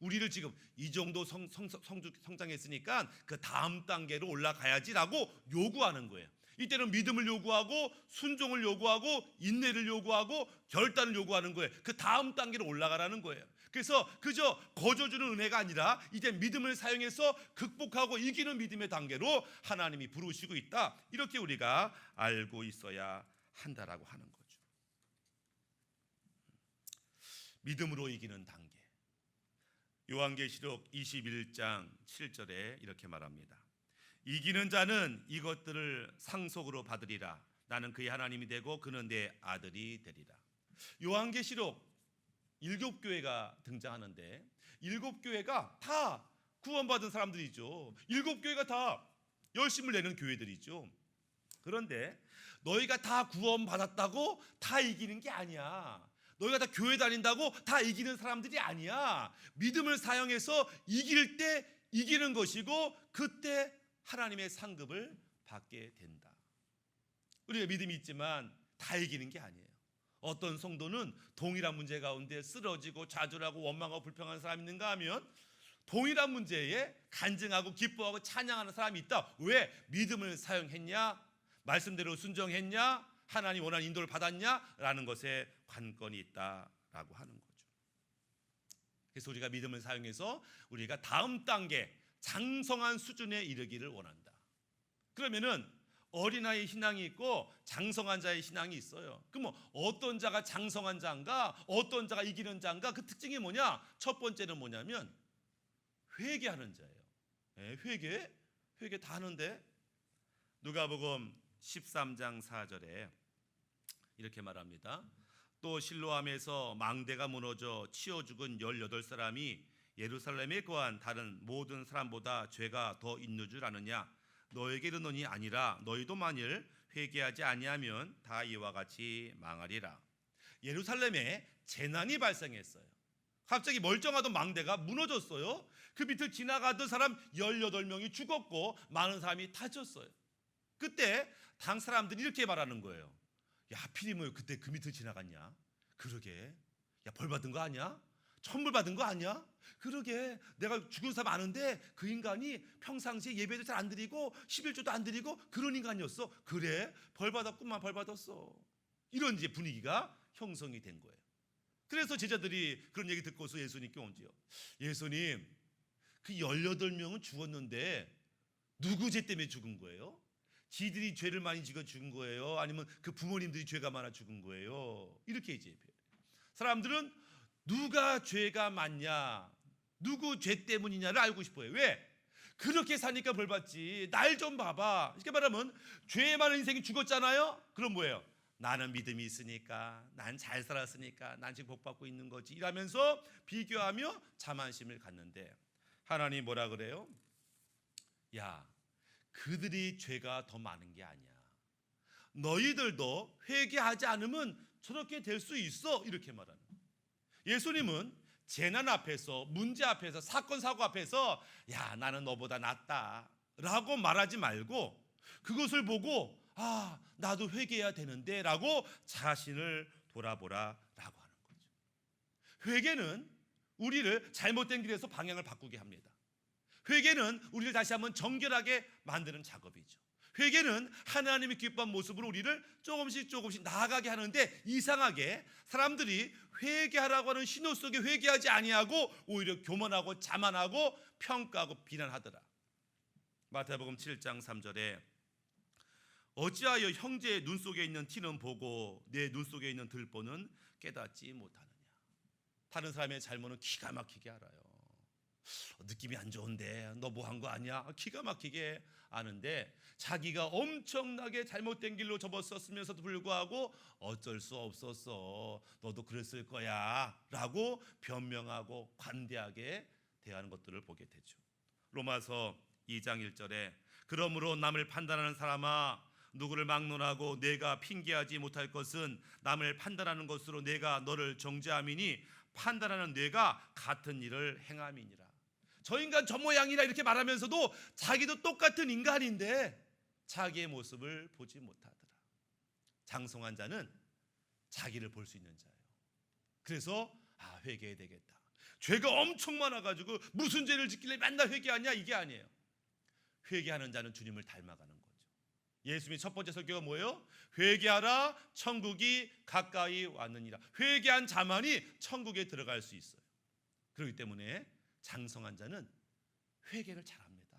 우리를 지금 이 정도 성장했으니까 그 다음 단계로 올라가야지라고 요구하는 거예요. 이때는 믿음을 요구하고 순종을 요구하고 인내를 요구하고 결단을 요구하는 거예요. 그 다음 단계로 올라가라는 거예요. 그래서 그저 거저주는 은혜가 아니라 이제 믿음을 사용해서 극복하고 이기는 믿음의 단계로 하나님이 부르시고 있다. 이렇게 우리가 알고 있어야 한다라고 하는 거죠. 믿음으로 이기는 단계. 요한계시록 21장 7절에 이렇게 말합니다. 이기는 자는 이것들을 상속으로 받으리라. 나는 그의 하나님이 되고 그는 내 아들이 되리라. 요한계시록 7교회가 등장하는데 7교회가 다 구원받은 사람들이죠. 7교회가 다 열심을 내는 교회들이죠. 그런데 너희가 다 구원받았다고 다 이기는 게 아니야. 너희가 다 교회 다닌다고 다 이기는 사람들이 아니야. 믿음을 사용해서 이길 때 이기는 것이고 그때 하나님의 상급을 받게 된다. 우리가 믿음이 있지만 다 이기는 게 아니에요. 어떤 성도는 동일한 문제 가운데 쓰러지고 좌절하고 원망하고 불평하는 사람이 있는가 하면 동일한 문제에 간증하고 기뻐하고 찬양하는 사람이 있다. 왜? 믿음을 사용했냐? 말씀대로 순종했냐? 하나님 원하는 인도를 받았냐? 라는 것에 관건이 있다라고 하는 거죠. 그래서 우리가 믿음을 사용해서 우리가 다음 단계 장성한 수준에 이르기를 원한다. 그러면은 어린아이 신앙이 있고 장성한 자의 신앙이 있어요. 그럼 어떤 자가 장성한 자인가, 어떤 자가 이기는 자인가? 그 특징이 뭐냐? 첫 번째는 뭐냐면 회개하는 자예요. 네, 회개 다 하는데 누가복음 13장 4절에 이렇게 말합니다. 또 실로암에서 망대가 무너져 치어 죽은 18사람이 예루살렘에 거한 다른 모든 사람보다 죄가 더 있는 줄 아느냐? 너에게 이르노니 아니라 너희도 만일 회개하지 아니하면 다 이와 같이 망하리라. 예루살렘에 재난이 발생했어요. 갑자기 멀쩡하던 망대가 무너졌어요. 그 밑을 지나가던 사람 18명이 죽었고 많은 사람이 다쳤어요. 그때 당 사람들이 이렇게 말하는 거예요. 야, 하필이면 그때 그 밑을 지나갔냐? 그러게. 야, 벌 받은 거 아니야? 천불 받은 거 아니야? 그러게. 내가 죽은 사람 아는데 그 인간이 평상시에 예배도 잘 안 드리고 11조도 안 드리고 그런 인간이었어. 그래? 벌 받았구만. 벌 받았어. 이런 이제 분위기가 형성이 된 거예요. 그래서 제자들이 그런 얘기 듣고서 예수님께 온지요. 예수님, 그 18명은 죽었는데 누구 죄 때문에 죽은 거예요? 지들이 죄를 많이 지어 죽은 거예요? 아니면 그 부모님들이 죄가 많아 죽은 거예요? 이렇게 이제 사람들은 누가 죄가 많냐, 누구 죄 때문이냐를 알고 싶어요. 왜? 그렇게 사니까 벌 받지. 날 좀 봐봐. 이렇게 말하면 죄 많은 인생이 죽었잖아요. 그럼 뭐예요? 나는 믿음이 있으니까, 난 잘 살았으니까, 난 지금 복 받고 있는 거지. 이러면서 비교하며 자만심을 갖는데 하나님 뭐라 그래요? 야, 그들이 죄가 더 많은 게 아니야. 너희들도 회개하지 않으면 저렇게 될 수 있어. 이렇게 말하는 거예요. 예수님은 재난 앞에서, 문제 앞에서, 사건 사고 앞에서 야, 나는 너보다 낫다 라고 말하지 말고 그것을 보고 아, 나도 회개해야 되는데 라고 자신을 돌아보라 라고 하는 거죠. 회개는 우리를 잘못된 길에서 방향을 바꾸게 합니다. 회개는 우리를 다시 한번 정결하게 만드는 작업이죠. 회개는 하나님의 기뻐한 모습으로 우리를 조금씩 나아가게 하는데 이상하게 사람들이 회개하라고 하는 신호 속에 회개하지 아니하고 오히려 교만하고 자만하고 평가하고 비난하더라. 마태복음 7장 3절에 어찌하여 형제의 눈 속에 있는 티는 보고 내 눈 속에 있는 들보는 깨닫지 못하느냐. 다른 사람의 잘못은 기가 막히게 알아요. 느낌이 안 좋은데 너 뭐 한 거 아니야? 기가 막히게 아는데 자기가 엄청나게 잘못된 길로 접었었으면서도 불구하고 어쩔 수 없었어, 너도 그랬을 거야 라고 변명하고 관대하게 대하는 것들을 보게 되죠. 로마서 2장 1절에 그러므로 남을 판단하는 사람아 누구를 막론하고 내가 핑계하지 못할 것은 남을 판단하는 것으로 내가 너를 정죄함이니 판단하는 뇌가 같은 일을 행함이니라. 저 인간 저 모양이라 이렇게 말하면서도 자기도 똑같은 인간인데 자기의 모습을 보지 못하더라. 장성한 자는 자기를 볼 수 있는 자예요. 그래서 회개해야 되겠다. 죄가 엄청 많아가지고 무슨 죄를 짓길래 맨날 회개하냐, 이게 아니에요. 회개하는 자는 주님을 닮아가는 거죠. 예수님의 첫 번째 설교가 뭐예요? 회개하라, 천국이 가까이 왔느니라. 회개한 자만이 천국에 들어갈 수 있어요. 그렇기 때문에 장성한 자는 회개를 잘합니다.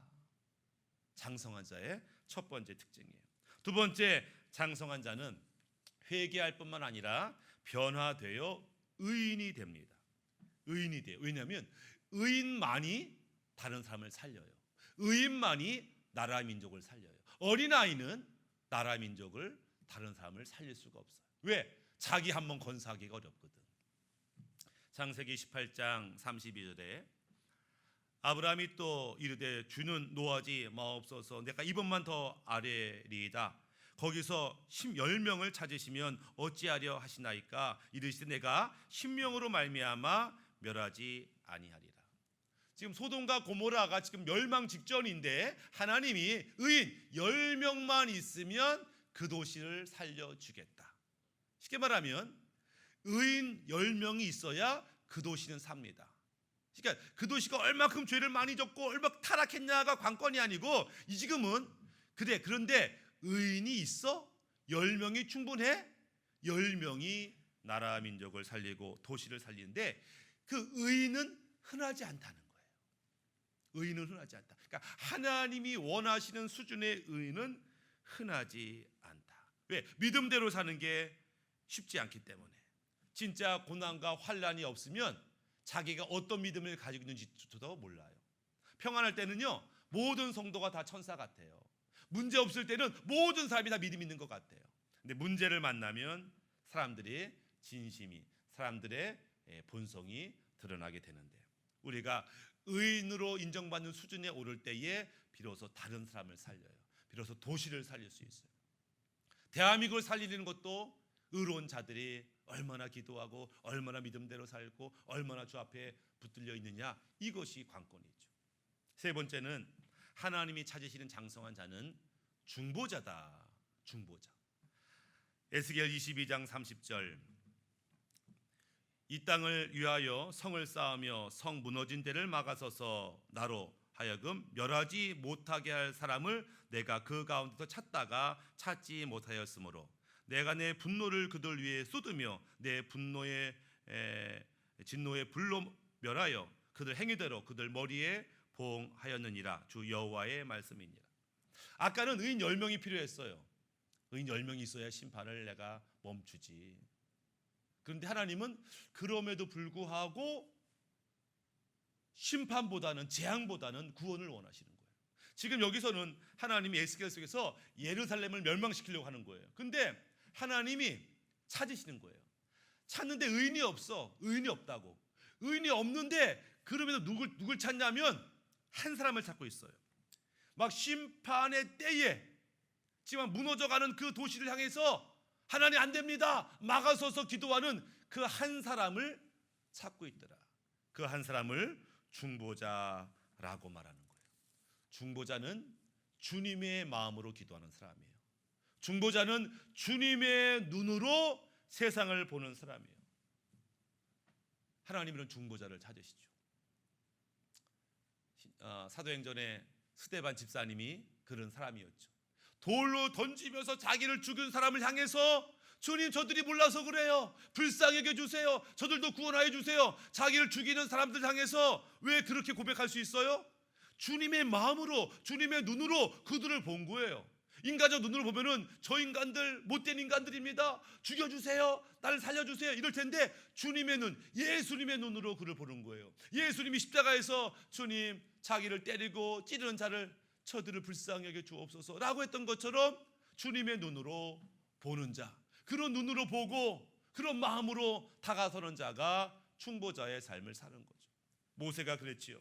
장성한 자의 첫 번째 특징이에요. 두 번째, 장성한 자는 회개할 뿐만 아니라 변화되어 의인이 됩니다. 의인이 돼요. 왜냐하면 의인만이 다른 사람을 살려요. 의인만이 나라 민족을 살려요. 어린아이는 나라 민족을, 다른 사람을 살릴 수가 없어요. 왜? 자기 한번 건사하기가 어렵거든. 창세기 18장 32절에 아브라함이 또 이르되 주는 노하지 마옵소서, 내가 이번만 더 아뢰리이다. 거기서 10명을 찾으시면 어찌하려 하시나이까? 이르시되 내가 10명으로 말미암아 멸하지 아니하리라. 지금 소돔과 고모라가 지금 멸망 직전인데 하나님이 의인 10명만 있으면 그 도시를 살려주겠다. 쉽게 말하면 의인 10명이 있어야 그 도시는 삽니다. 그러니까 그 도시가 얼마큼 죄를 많이 졌고 얼마큼 타락했냐가 관건이 아니고, 이 지금은 그래, 그런데 의인이 있어? 10명이 충분해? 10명이 나라 민족을 살리고 도시를 살리는데 그 의인은 흔하지 않다는 거예요. 의인은 흔하지 않다. 그러니까 하나님이 원하시는 수준의 의인은 흔하지 않다. 왜? 믿음대로 사는 게 쉽지 않기 때문에. 진짜 고난과 환란이 없으면 자기가 어떤 믿음을 가지고 있는지도 몰라요. 평안할 때는요, 모든 성도가 다 천사 같아요. 문제 없을 때는 모든 사람이 다 믿음 있는 것 같아요. 근데 문제를 만나면 사람들의 진심이, 사람들의 본성이 드러나게 되는데, 우리가 의인으로 인정받는 수준에 오를 때에 비로소 다른 사람을 살려요. 비로소 도시를 살릴 수 있어요. 대한민국을 살리는 것도 의로운 자들이 얼마나 기도하고 얼마나 믿음대로 살고 얼마나 주 앞에 붙들려 있느냐, 이것이 관건이죠. 세 번째는 하나님이 찾으시는 장성한 자는 중보자다. 중보자. 에스겔 22장 30절, 이 땅을 위하여 성을 쌓으며 성 무너진 데를 막아서서 나로 하여금 멸하지 못하게 할 사람을 내가 그 가운데서 찾다가 찾지 못하였으므로 내가 내 분노를 그들 위에 쏟으며 내 분노의 진노의 불로 멸하여 그들 행위대로 그들 머리에 보응하였느니라. 주 여호와의 말씀이니라. 아까는 의인 10명이 필요했어요. 의인 10명이 있어야 심판을 내가 멈추지. 그런데 하나님은 그럼에도 불구하고 심판보다는, 재앙보다는 구원을 원하시는 거예요. 지금 여기서는 하나님이 에스겔 속에서 예루살렘을 멸망시키려고 하는 거예요. 근데 하나님이 찾으시는 거예요. 찾는데 의인이 없어. 의인이 없다고. 의인이 없는데 그럼에도 누굴 찾냐면 한 사람을 찾고 있어요. 막 심판의 때에 지금 무너져가는 그 도시를 향해서 하나님 안 됩니다, 막아서서 기도하는 그 한 사람을 찾고 있더라. 그 한 사람을 중보자라고 말하는 거예요. 중보자는 주님의 마음으로 기도하는 사람이에요. 중보자는 주님의 눈으로 세상을 보는 사람이에요. 하나님은 중보자를 찾으시죠. 사도행전에 스데반 집사님이 그런 사람이었죠. 돌로 던지면서 자기를 죽인 사람을 향해서 주님, 저들이 몰라서 그래요. 불쌍히 여겨주세요. 저들도 구원하여 주세요. 자기를 죽이는 사람들 향해서 왜 그렇게 고백할 수 있어요? 주님의 마음으로, 주님의 눈으로 그들을 본 거예요. 인간적 눈으로 보면은 저 인간들 못된 인간들입니다, 죽여주세요, 나를 살려주세요, 이럴 텐데 주님의 눈, 예수님의 눈으로 그를 보는 거예요. 예수님이 십자가에서 주님, 자기를 때리고 찌르는 자를 저들을 불쌍히 여겨 주옵소서 라고 했던 것처럼 주님의 눈으로 보는 자, 그런 눈으로 보고 그런 마음으로 다가서는 자가 중보자의 삶을 사는 거죠. 모세가 그랬지요.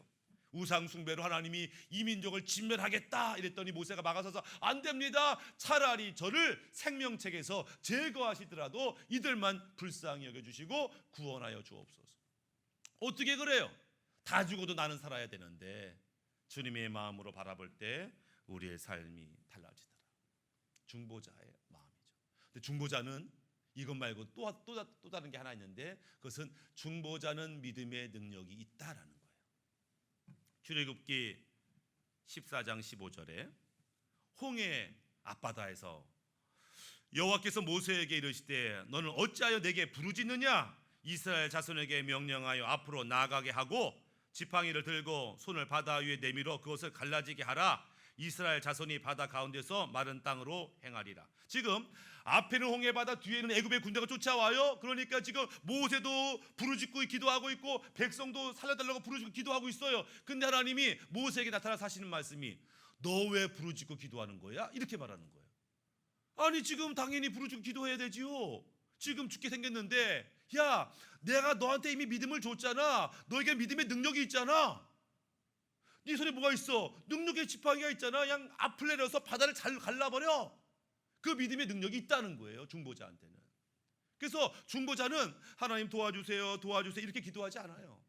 우상 숭배로 하나님이 이 민족을 진멸하겠다 이랬더니 모세가 막아서서 안 됩니다, 차라리 저를 생명책에서 제거하시더라도 이들만 불쌍히 여겨주시고 구원하여 주옵소서. 어떻게 그래요? 다 죽어도 나는 살아야 되는데 주님의 마음으로 바라볼 때 우리의 삶이 달라지더라. 중보자의 마음이죠. 근데 중보자는 이것 말고 또 다른 게 하나 있는데 그것은 중보자는 믿음의 능력이 있다라는 거예요. 출애굽기 14장 15절에 홍해 앞바다에서 여호와께서 모세에게 이르시되 너는 어찌하여 내게 부르짖느냐? 이스라엘 자손에게 명령하여 앞으로 나아가게 하고 지팡이를 들고 손을 바다 위에 내밀어 그것을 갈라지게 하라. 이스라엘 자손이 바다 가운데서 마른 땅으로 행하리라. 지금 앞에는 홍해 바다, 뒤에는 애굽의 군대가 쫓아와요. 그러니까 지금 모세도 부르짖고 기도하고 있고 백성도 살려달라고 부르짖고 기도하고 있어요. 근데 하나님이 모세에게 나타나서 하시는 말씀이 너 왜 부르짖고 기도하는 거야? 이렇게 말하는 거예요. 아니 지금 당연히 부르짖고 기도해야 되지요. 지금 죽게 생겼는데 야 내가 너한테 이미 믿음을 줬잖아. 너에게 믿음의 능력이 있잖아. 네 손에 뭐가 있어? 능력의 지팡이가 있잖아. 그냥 앞을 내려서 바다를 잘 갈라버려. 그 믿음의 능력이 있다는 거예요, 중보자한테는. 그래서 중보자는 하나님 도와주세요 도와주세요 이렇게 기도하지 않아요.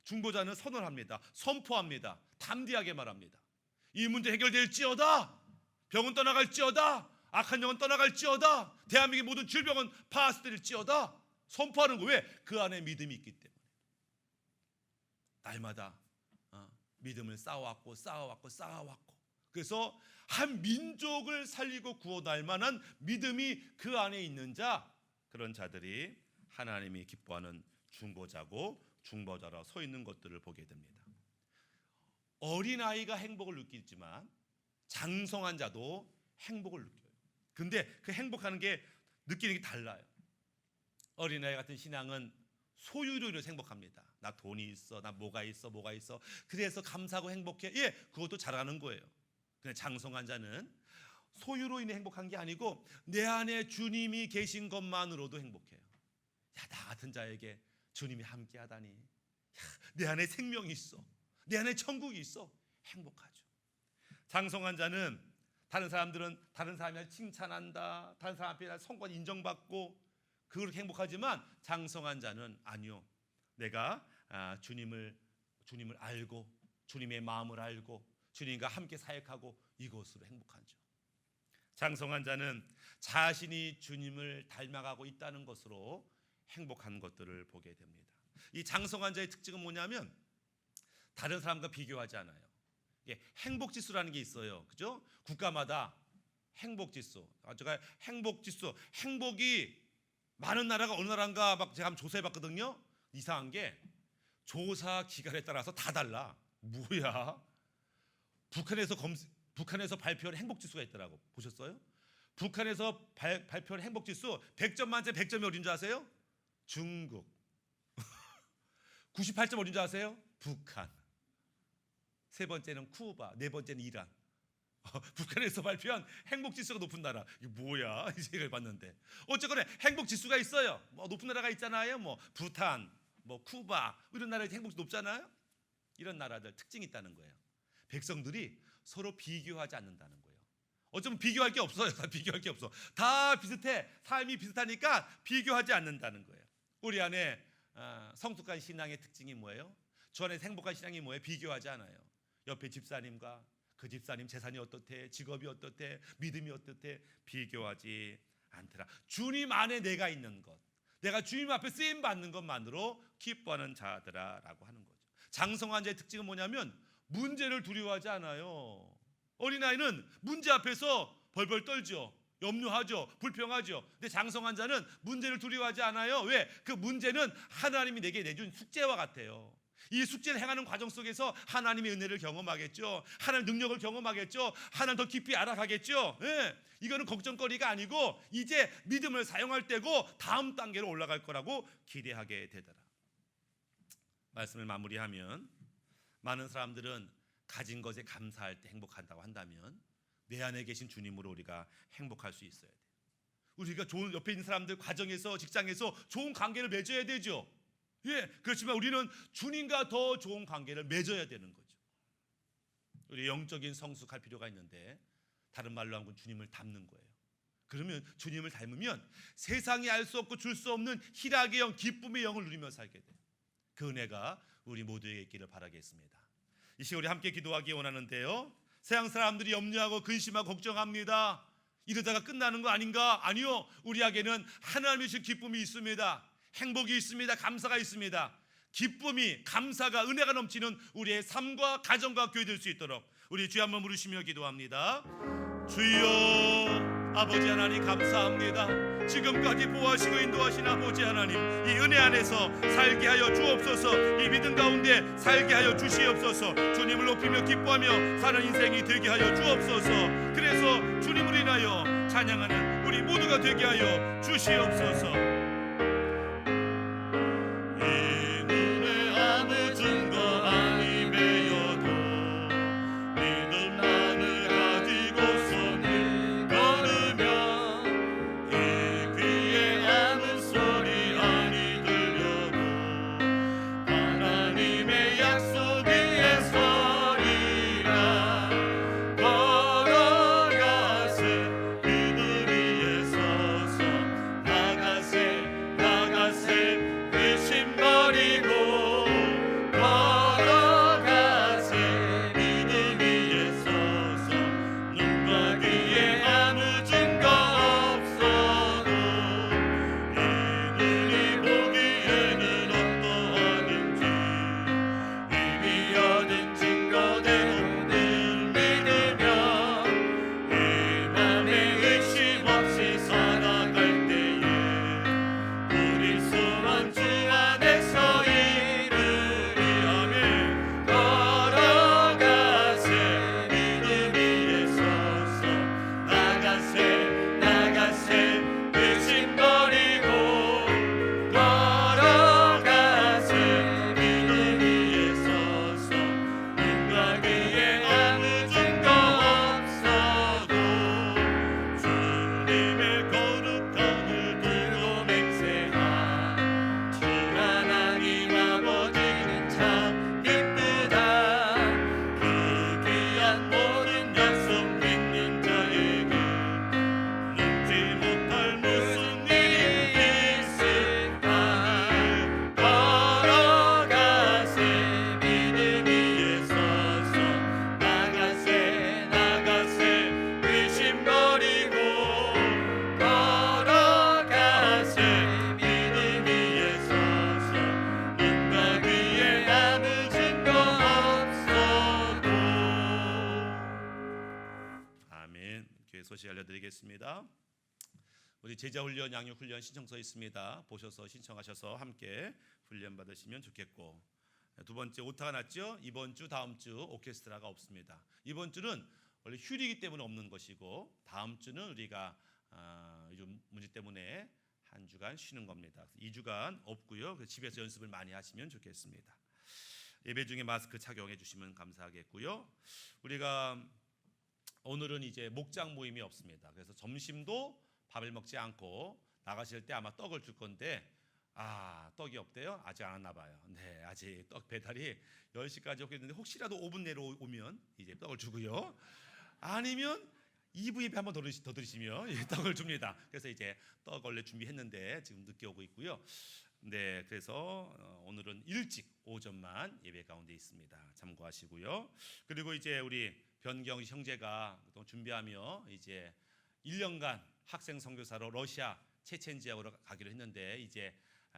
중보자는 선언합니다. 선포합니다. 담대하게 말합니다. 이 문제 해결될지어다. 병은 떠나갈지어다. 악한 영은 떠나갈지어다. 대한민국의 모든 질병은 파스될지어다. 선포하는 거. 왜? 그 안에 믿음이 있기 때문에. 날마다 믿음을 쌓아왔고 그래서 한 민족을 살리고 구원할 만한 믿음이 그 안에 있는 자, 그런 자들이 하나님이 기뻐하는 중보자고 중보자라 서 있는 것들을 보게 됩니다. 어린아이가 행복을 느끼지만 장성한 자도 행복을 느껴요. 근데 그 행복하는 게 느끼는 게 달라요. 어린아이 같은 신앙은 소유로 인해서 행복합니다. 나 돈이 있어, 나 뭐가 있어 그래서 감사하고 행복해. 예, 그것도 잘하는 거예요. 근데 장성한 자는 소유로 인해 행복한 게 아니고 내 안에 주님이 계신 것만으로도 행복해요. 야, 나 같은 자에게 주님이 함께 하다니. 야, 내 안에 생명이 있어. 내 안에 천국이 있어. 행복하죠. 장성한 자는 다른 사람이 날 칭찬한다. 다른 사람 앞에 성과 인정받고 그렇게 행복하지만 장성한 자는 아니요. 내가 주님을 알고 주님의 마음을 알고 주님과 함께 사역하고 이것으로 행복하죠. 장성한 자는 자신이 주님을 닮아가고 있다는 것으로 행복한 것들을 보게 됩니다. 이 장성한 자의 특징은 뭐냐면 다른 사람과 비교하지 않아요. 이게 행복지수라는 게 있어요. 그죠? 국가마다 행복지수. 제가 행복이 많은 나라가 어느 나라인가 막 제가 한번 조사해봤거든요. 이상한 게 조사 기간에 따라서 다 달라. 뭐야? 북한에서 발표한 행복지수가 있더라고. 보셨어요? 북한에서 발표한 행복지수 100점 만점에 100점이 어딘 줄 아세요? 중국. 98점 어딘 줄 아세요? 북한. 세 번째는 쿠바, 네 번째는 이란. 북한에서 발표한 행복지수가 높은 나라. 이게 뭐야? 이 생각을 봤는데 어쨌거나 행복지수가 있어요. 높은 나라가 있잖아요. 부탄, 쿠바 이런 나라의 행복지수 높잖아요. 이런 나라들 특징이 있다는 거예요. 백성들이 서로 비교하지 않는다는 거예요. 어쩌면 비교할 게 없어요. 다 비교할 게 없어. 다 비슷해. 삶이 비슷하니까 비교하지 않는다는 거예요. 우리 안에 성숙한 신앙의 특징이 뭐예요? 저 안에 행복한 신앙이 뭐예요? 비교하지 않아요. 옆에 집사님과 그 집사님 재산이 어떻대, 직업이 어떻대, 믿음이 어떻대, 비교하지 않더라. 주님 안에 내가 있는 것, 내가 주님 앞에 쓰임 받는 것만으로 기뻐하는 자들아라고 하는 거죠. 장성한 자의 특징은 뭐냐면 문제를 두려워하지 않아요. 어린아이는 문제 앞에서 벌벌 떨죠. 염려하죠. 불평하죠. 근데 장성한 자는 문제를 두려워하지 않아요. 왜? 그 문제는 하나님이 내게 내준 숙제와 같아요. 이 숙제를 행하는 과정 속에서 하나님의 은혜를 경험하겠죠. 하나님의 능력을 경험하겠죠. 하나님 더 깊이 알아가겠죠. 예, 이거는 걱정거리가 아니고 이제 믿음을 사용할 때고 다음 단계로 올라갈 거라고 기대하게 되더라. 말씀을 마무리하면 많은 사람들은 가진 것에 감사할 때 행복한다고 한다면 내 안에 계신 주님으로 우리가 행복할 수 있어야 돼요. 우리가 좋은 옆에 있는 사람들 가정에서 직장에서 좋은 관계를 맺어야 되죠. 예, 그렇지만 우리는 주님과 더 좋은 관계를 맺어야 되는 거죠. 우리 영적인 성숙할 필요가 있는데 다른 말로 하면 주님을 닮는 거예요. 그러면 주님을 닮으면 세상이 알 수 없고 줄 수 없는 희락의 영, 기쁨의 영을 누리며 살게 돼요. 그 은혜가 우리 모두에게 있기를 바라겠습니다. 이 시간 우리 함께 기도하기 원하는데요. 세상 사람들이 염려하고 근심하고 걱정합니다. 이러다가 끝나는 거 아닌가? 아니요. 우리에게는 하나님의 주신 기쁨이 있습니다. 행복이 있습니다. 감사가 있습니다. 기쁨이, 감사가, 은혜가 넘치는 우리의 삶과 가정과 교회 될 수 있도록 우리 주여 한번 부르시며 기도합니다. 주여, 아버지 하나님 감사합니다. 지금까지 보호하시고 인도하신 아버지 하나님, 이 은혜 안에서 살게 하여 주옵소서. 이 믿음 가운데 살게 하여 주시옵소서. 주님을 높이며 기뻐하며 사는 인생이 되게 하여 주옵소서. 그래서 주님을 인하여 찬양하는 우리 모두가 되게 하여 주시옵소서. 이 눈에 아무 증거 아니 매여도 믿음만을 가지고 손을 걸으며 이 귀에 아무 소리 아니 들려도 하나님의 약속 위에 서리라. 걸어가세 그들 위에 서서 나가세 나가세 의심 버리고 걸어가세 믿음 위에 서서 눈과 귀에 아무 증거 없어도 이 눈이 보기에는 어떠하든지 이미 얻은 증거대로 늘 믿으며 이 맘에 의심 없이 살아갈 때에 우리 소원 주 안에서 이루리. 아멘. 걸어가세 믿음 위에 서서 나가세 나가세 의심 버리고 걸어가세 믿음 위에 서서 눈과 귀에 아무 증거 없어도 주님의 거룩함을 들고 맹세한 주 하나님 아버지는 참 기쁘다. 그 귀한 모든 약속 믿는 자에게 num지 못할 무슨 일이 있을까. 걸어가세 믿음 위에 서서 나가세 나가세 의심 버리고 걸어가세 믿음 위에 서서 눈과 귀에 아무 증거 없어도. 아멘. 교회 소식 알려드리겠습니다. 우리 제자훈련, 양육훈련 신청서 있습니다. 보셔서 신청하셔서 함께 훈련 받으시면 좋겠고, 두 번째 오타가 났죠. 이번 주 다음 주 오케스트라가 없습니다. 이번 주는 원래 휴일이기 때문에 없는 것이고 다음 주는 우리가 요즘 문제 때문에 한 주간 쉬는 겁니다. 2주간 없고요. 그래서 집에서 연습을 많이 하시면 좋겠습니다. 예배 중에 마스크 착용해 주시면 감사하겠고요. 우리가 오늘은 이제 목장 모임이 없습니다. 그래서 점심도 밥을 먹지 않고 나가실 때 아마 떡을 줄 건데, 떡이 없대요? 아직 안 왔나 봐요. 네, 아직 떡 배달이 10시까지 오겠는데 혹시라도 5분 내로 오면 이제 떡을 주고요. 아니면 2부 예배 한번 더 드리시면 떡을 줍니다. 그래서 이제 떡 원래 준비했는데 지금 늦게 오고 있고요. 네, 그래서 오늘은 일찍 오전만 예배 가운데 있습니다. 참고하시고요. 그리고 이제 우리 변경 형제가 준비하며 이제 1년간 학생 선교사로 러시아 체첸 지역으로 가기로 했는데 이제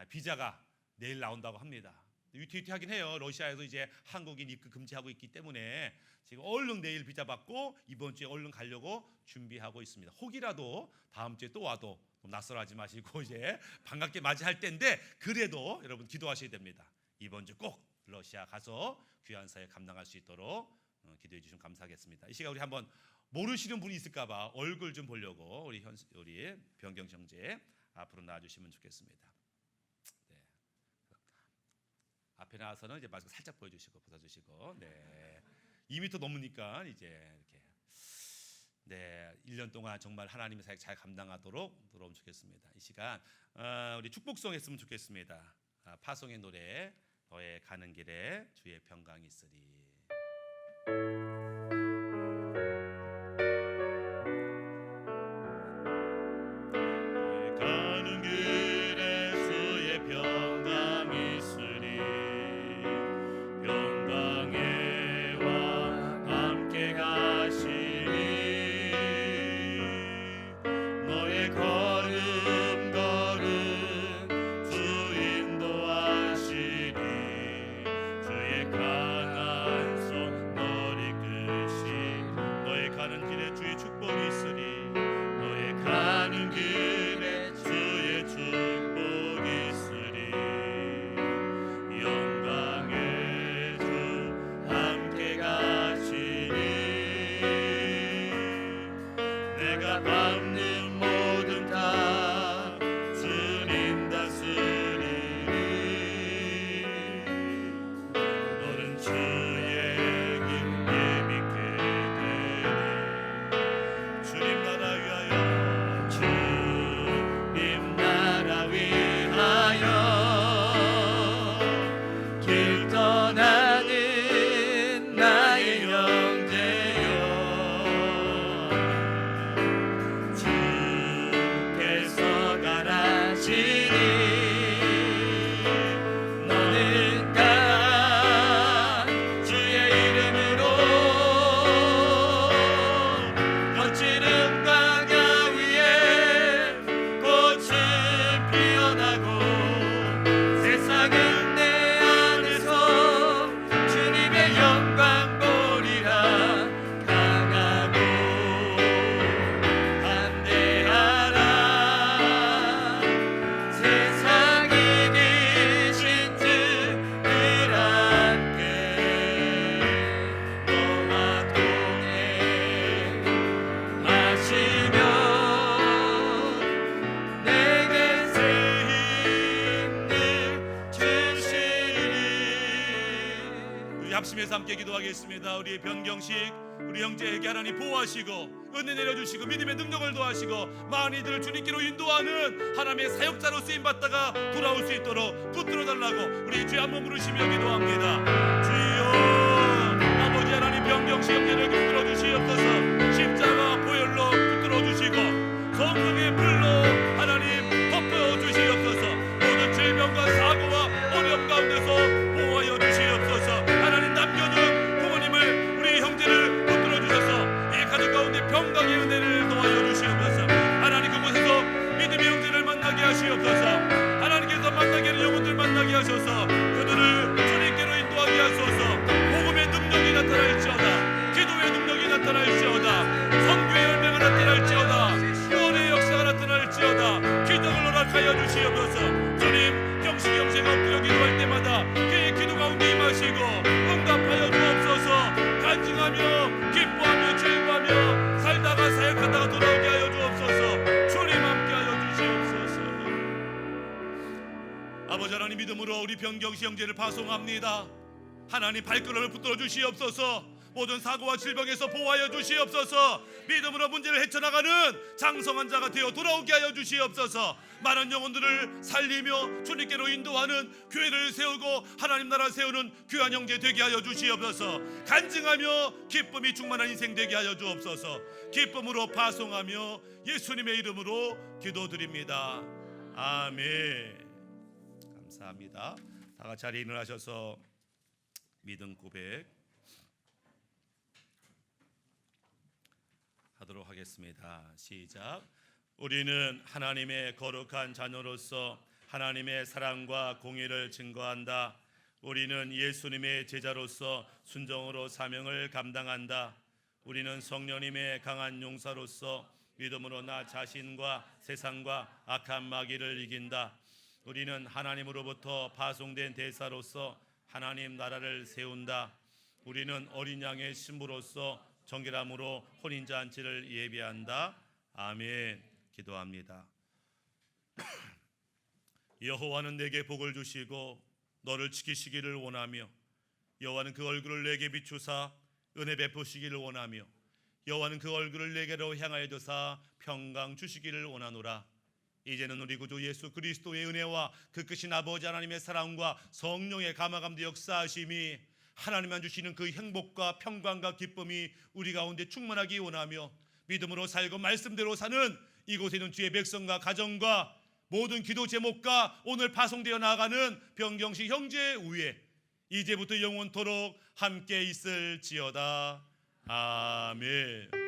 비자가 내일 나온다고 합니다. 위태위태하긴 해요. 러시아에서 이제 한국인 입국 금지하고 있기 때문에 지금 얼른 내일 비자 받고 이번 주에 얼른 가려고 준비하고 있습니다. 혹이라도 다음 주에 또 와도 낯설하지 마시고 이제 반갑게 맞이할 때인데, 그래도 여러분 기도하셔야 됩니다. 이번 주 꼭 러시아 가서 귀한 사역 감당할 수 있도록 기도해 주시면 감사하겠습니다. 이 시간 우리 한번 모르시는 분이 있을까봐 얼굴 좀 보려고 우리 변경 형제 앞으로 나와주시면 좋겠습니다. 네. 앞에 나와서는 이제 마스크 살짝 보여주시고 벗어주시고, 네. 2m 넘으니까 이제 이렇게, 네, 1년 동안 정말 하나님의 사역 잘 감당하도록 들어오면 좋겠습니다. 이 시간 우리 축복송 했으면 좋겠습니다. 파송의 노래, 너의 가는 길에 주의 평강이 있으리. 가는 길에 주의 평강이 있으리. 평강의 왕 함께 가시리. 너의 가는 길에 주의 축복이 있으리. 너의 가는 길에 주의 축복이 있으리. 영광의 주 함께 가시니 내가 밟는 모든 다 주님 다스리니. 너는 주의 길에 믿게 되리. 주님 나라 위하여 주님 나라 위하여 길 떠나는 나의 형제여 주께서 가라시니 너는 가 주의 이름으로 거칠은 광야 위에 꽃이 피어나고 세상은 내 안에서 주님의 영광 보리라. 강하고 담대하라. 세상 이기신 주들 함께 너와 동행하시며 내게 새 힘을 주시리. 우리 합심해서 함께 기도하겠습니다. 우리의 변경식 우리 형제에게 하나님 보호하시고 은혜 내려주시고 믿음의 능력을 더하시고 많은 이들을 주님께로 인도하는 하나님의 사역자로 쓰임받다가 돌아올 수 있도록 붙들어달라고 우리 주의 한 몸 부르시며 기도합니다. 주여 아버지 하나님 변경식 형제를 붙들어주시옵소서. 십자가 보혈로 붙들어주시고 성령의 불로 하나님 덮어주시옵소서. 모든 질병과 사고와 어려움 가운데서 보호하여 주시옵소서. 하나님 남겨둔 부모님을 우리 형제를 붙들어주셔서 이 가족 가운데 평강의 은혜를 더하여 주시옵소서. 하나님 그곳에서 믿음의 형제를 만나게 하시옵소서. 하나님께서 만나게 하는 영혼들 만나게 하셔서 그들을 주님께로 인도하게 하소서. 복음의 능력이 나타날지어다. 기도의 능력이 나타날지어다. 선교의 열매가 나타날지어다. 구원의 역사가 나타날지어다. 기적을 허락하여 주시옵소서. 주님 경식 형제가 엎드려 기도할 때마다 그의 기도 가운데 임하시고 응답하여 주옵소서. 간증하며 기뻐하며 즐거워하며 살다가 사역하다가 돌아오게 하여 주옵소서. 주님 함께하여 주시옵소서. 아버지 하나님 믿음으로 우리 변경식 형제를 파송합니다. 하나님 발걸음을 붙들어 주시옵소서. 모든 사고와 질병에서 보호하여 주시옵소서. 믿음으로 문제를 헤쳐나가는 장성한 자가 되어 돌아오게 하여 주시옵소서. 많은 영혼들을 살리며 주님께로 인도하는 교회를 세우고 하나님 나라 세우는 귀한 형제 되게 하여 주시옵소서. 간증하며 기쁨이 충만한 인생 되게 하여 주옵소서. 기쁨으로 파송하며 예수님의 이름으로 기도드립니다. 아멘. 감사합니다. 다 같이 자리에 일어나셔서 믿음 고백 하도록 하겠습니다. 시작. 우리는 하나님의 거룩한 자녀로서 하나님의 사랑과 공의를 증거한다. 우리는 예수님의 제자로서 순종으로 사명을 감당한다. 우리는 성령님의 강한 용사로서 믿음으로 나 자신과 세상과 악한 마귀를 이긴다. 우리는 하나님으로부터 파송된 대사로서 하나님 나라를 세운다. 우리는 어린 양의 신부로서 정결함으로 혼인잔치를 예비한다. 아멘. 기도합니다. 여호와는 내게 복을 주시고 너를 지키시기를 원하며 여호와는 그 얼굴을 내게 비추사 은혜 베푸시기를 원하며 여호와는 그 얼굴을 내게로 향하여 주사 평강 주시기를 원하노라. 이제는 우리 구주 예수 그리스도의 은혜와 그 크신 아버지 하나님의 사랑과 성령의 감화감도 역사하심이 하나님만 주시는 그 행복과 평강과 기쁨이 우리 가운데 충만하기 원하며 믿음으로 살고 말씀대로 사는 이곳에 있는 주의 백성과 가정과 모든 기도 제목과 오늘 파송되어 나가는 변경식 형제 위에 이제부터 영원토록 함께 있을지어다. 아멘.